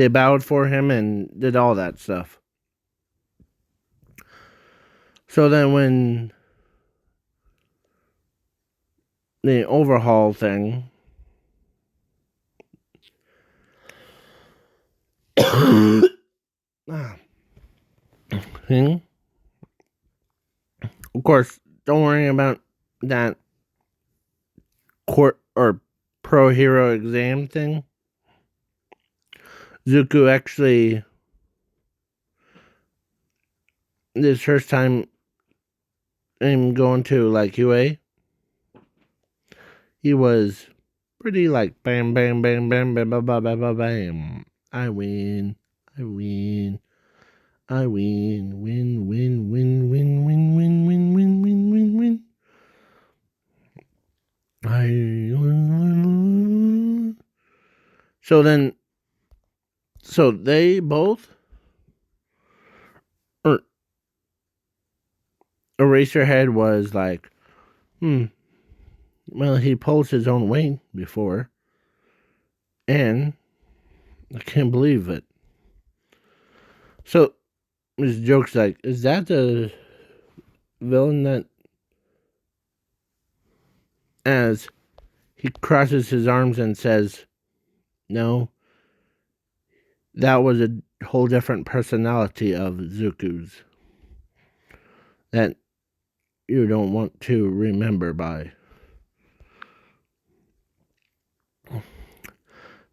bowed for him and did all that stuff. So then when the overhaul thing thing, of course, don't worry about that court or pro hero exam thing. Zuko actually, this first time him going to like UA, he was pretty like bam bam bam bam bam bam bam bam bam bam. I win. Win win win win win win win win win win win. So they both Eraserhead was like, well, he pulls his own weight before, and I can't believe it. So his joke's like, is that the villain that, as he crosses his arms and says, no, that was a whole different personality of Zuko's that you don't want to remember by.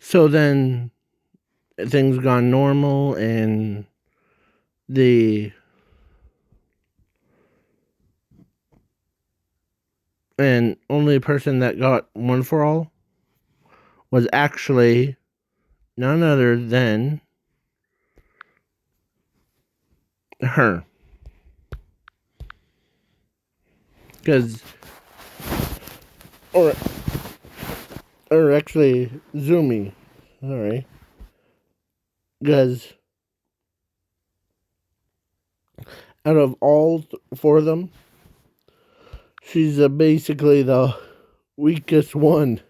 So then things gone normal, and the only person that got one for all was actually none other than her. Because, or actually, Zumi. Sorry. Because out of all four of them, she's basically the weakest one.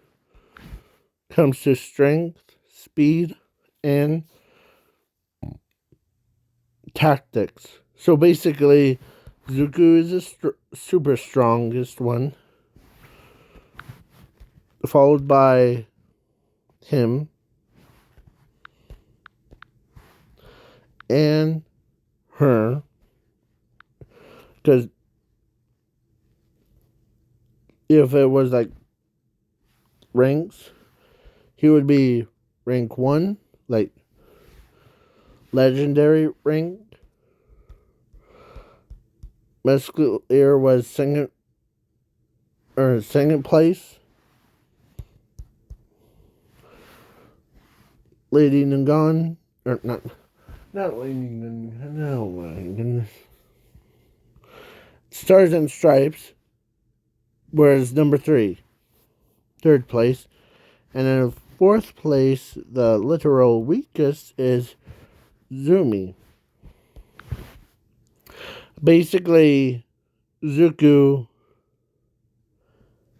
Comes to strength, speed, and tactics. So basically, Zuko is the super strongest one, followed by him and her. Because if it was like ranks, he would be rank 1, like legendary rank. Mescalir was second place. Lady Nagan, or not Lady Nagan. No, my goodness. Stars and Stripes was number 3, third place, and in fourth place, the literal weakest is Zumi. Basically, Zuko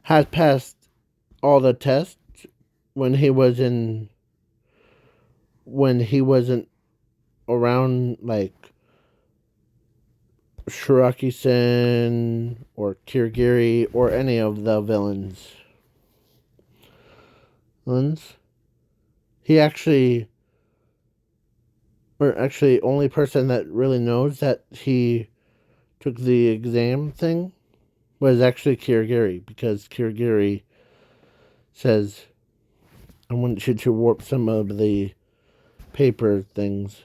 has passed all the tests when he wasn't around, like Shiraki-sen or Kirigiri or any of the villains. He actually only person that really knows that he took the exam thing was actually Kirigiri, because Kirigiri says, I want you to warp some of the paper things.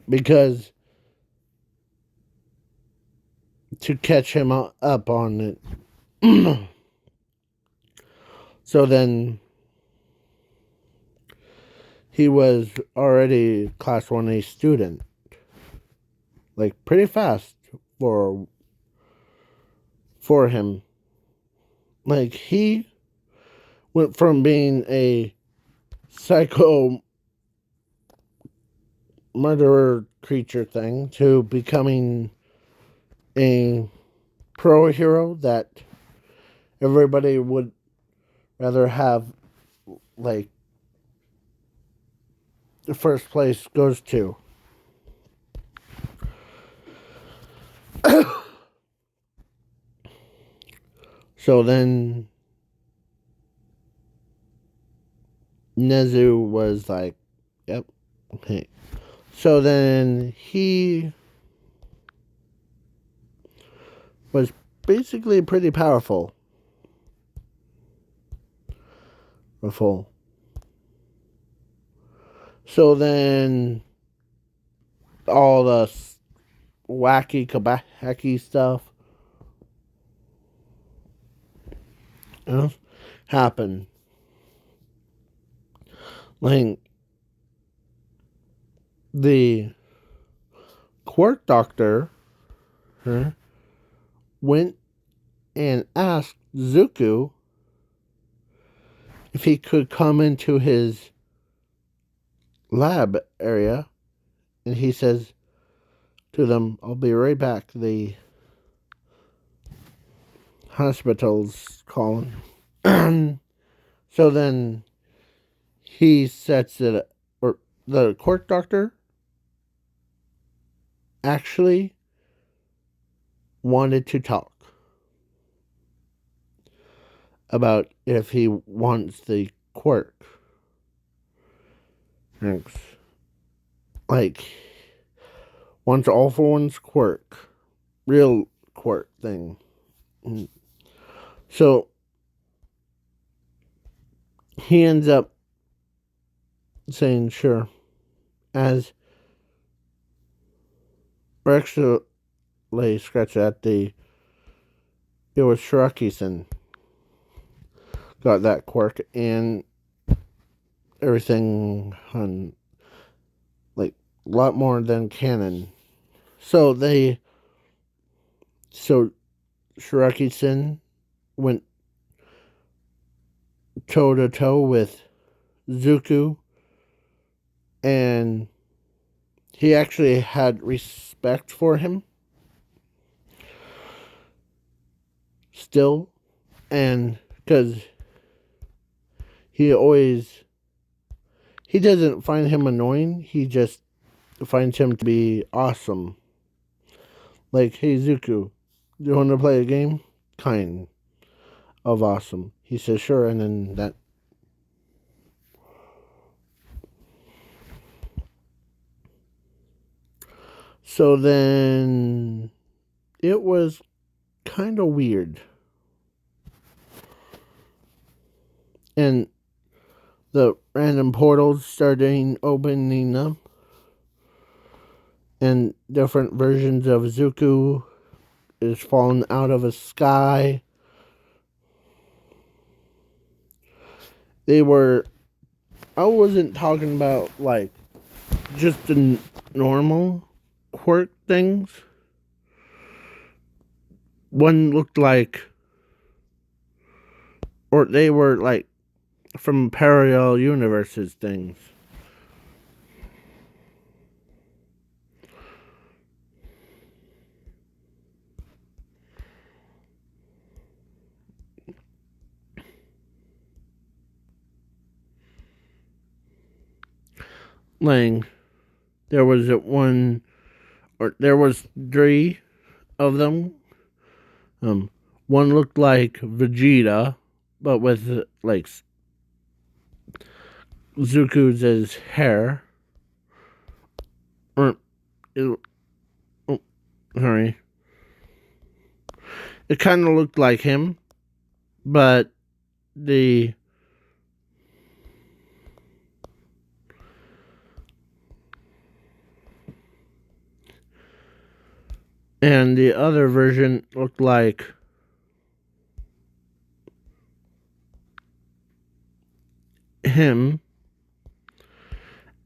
Because to catch him up on it. So then he was already class 1A student. Like pretty fast for him. Like he went from being a psycho murderer creature thing to becoming a pro hero that everybody would rather have, like, the first place goes to. So then Nezu was like, yep, okay. So then he was basically pretty powerful. So then all the wacky kabaki stuff, happened. Like the court doctor went and asked Zuko if he could come into his lab area, and he says to them, I'll be right back. The hospital's calling. So then he sets it, or the court doctor actually wanted to talk about if he wants the quirk. Like, wants all for one's quirk. Real quirk thing. So he ends up saying sure, as or actually scratch that, it was Shirakisan got that quirk, and everything on like a lot more than canon. So Shiraki-sen went toe to toe with Zuko, and he actually had respect for him still, and because he doesn't find him annoying, he just finds him to be awesome. Like, hey Zuko, do you want to play a game? Kind of awesome. He says sure, and then that. So then it was kind of weird. And the random portals starting opening up, and different versions of Zuko is falling out of a sky. I wasn't talking about like just the normal quirk things. One looked like, or they were like from parallel universes things. Like, there was there was three of them. One looked like Vegeta, but with like Zuko's hair. Or, sorry. It kind of looked like him, but the other version looked like him,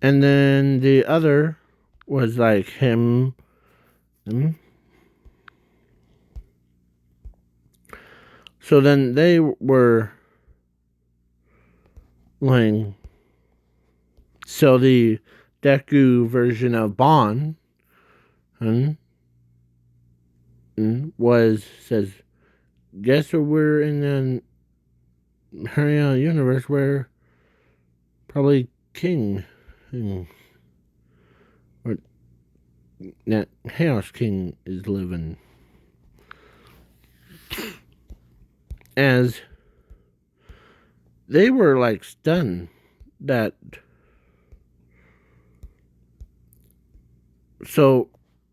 and then the other was like him. So then they were like, so the Deku version of Bon says, guess we're in an universe where probably King or that Chaos King is living. As they were like stunned that so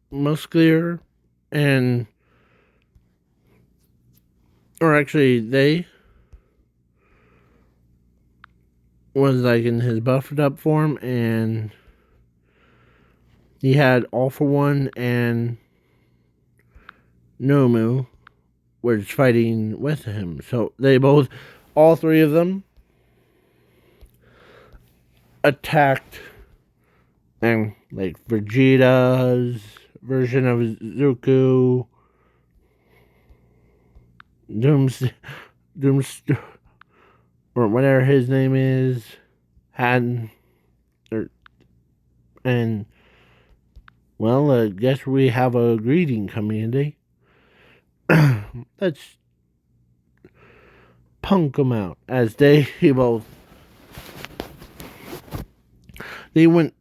muscular, and or actually they was like in his buffed up form, and he had All For One and Nomu was fighting with him. So they both, all three of them, attacked, and like Vegeta's version of Zuko, Dooms, or whatever his name is, had, and well, I guess we have a greeting community. Let's punk them out, as they both, they went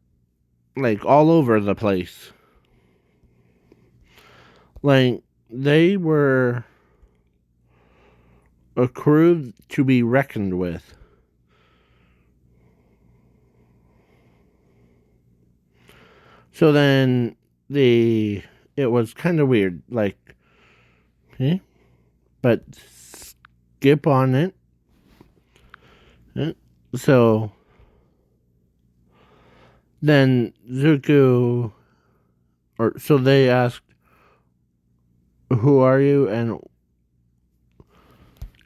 like all over the place. Like, they were a crew to be reckoned with. So then it was kind of weird, like, but skip on it. So then Zuko, or so they asked, "Who are you?" And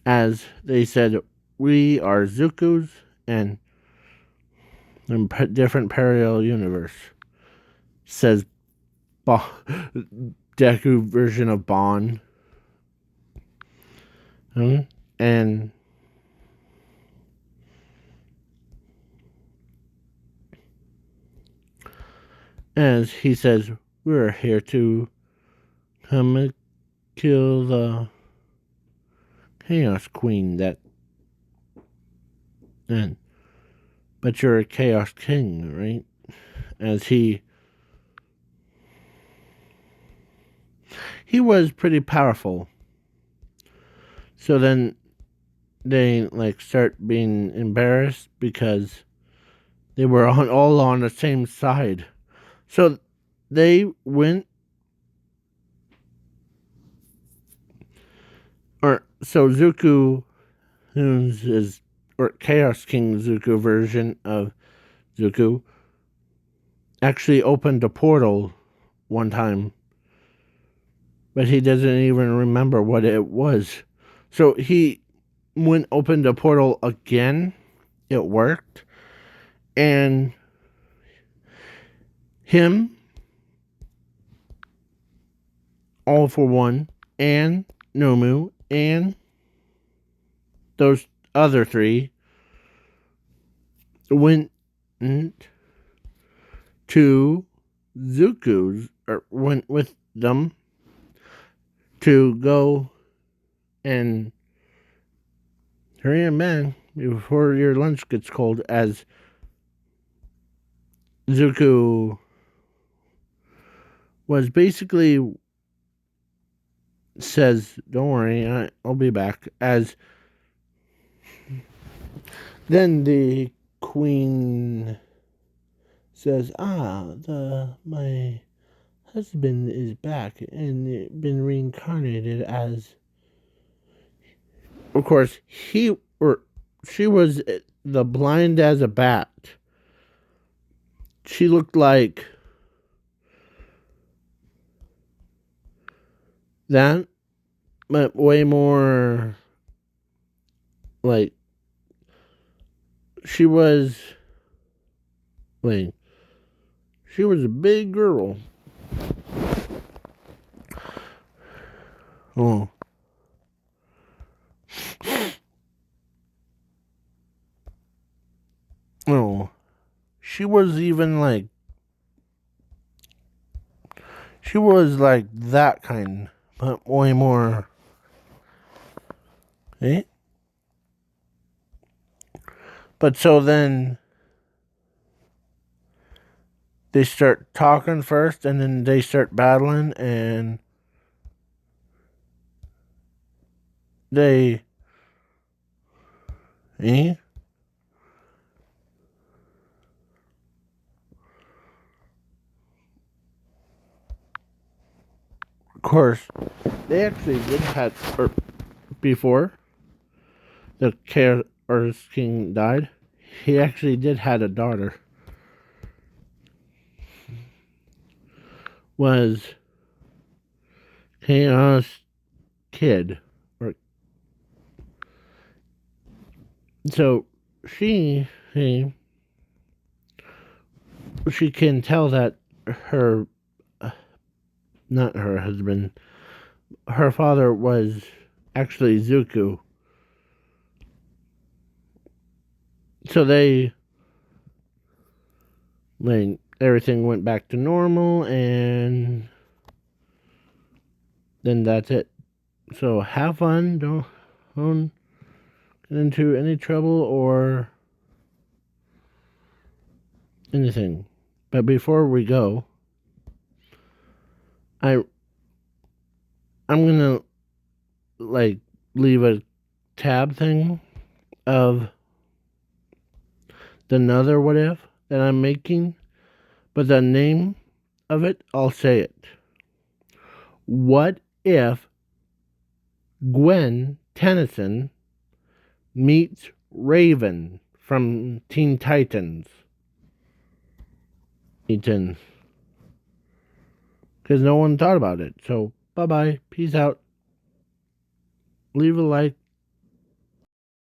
as they said, "We are Zuko's and in different parallel universe," says Deku version of Bon. And as he says, "We're here to come and kill the Chaos Queen that and but you're a Chaos King, right?" As he was pretty powerful. So then they start being embarrassed because they were all on the same side. So they went, or so Zuko, who's his or Chaos King Zuko version of Zuko, actually opened a portal one time, but he doesn't even remember what it was. So he opened a portal again. It worked, and him, All for One, and Nomu, and those other three went to Zuko's, or went with them to go and hurry up, man, before your lunch gets cold. As Zuko was basically says, "Don't worry, I'll be back." As then the queen says, my husband is back and been reincarnated as, of course, she was the blind as a bat. She looked like that, but way more like she was a big girl. Oh. Oh. She was even that kind, but way more. Eh? But so then they start talking first, and then they start battling, and they. Eh? Of course, they actually did have, or before the Chaos King died, he actually did had a daughter. Was Chaos Kid, or so she can tell that her not her husband, her father was actually Zuko. So everything went back to normal, and then that's it. So have fun. Don't get into any trouble or anything. But before we go, I'm gonna leave a tab thing of the another what if that I'm making, but the name of it, I'll say it. What if Gwen Tennyson meets Raven from Teen Titans. Because no one thought about it. So, bye-bye. Peace out. Leave a like.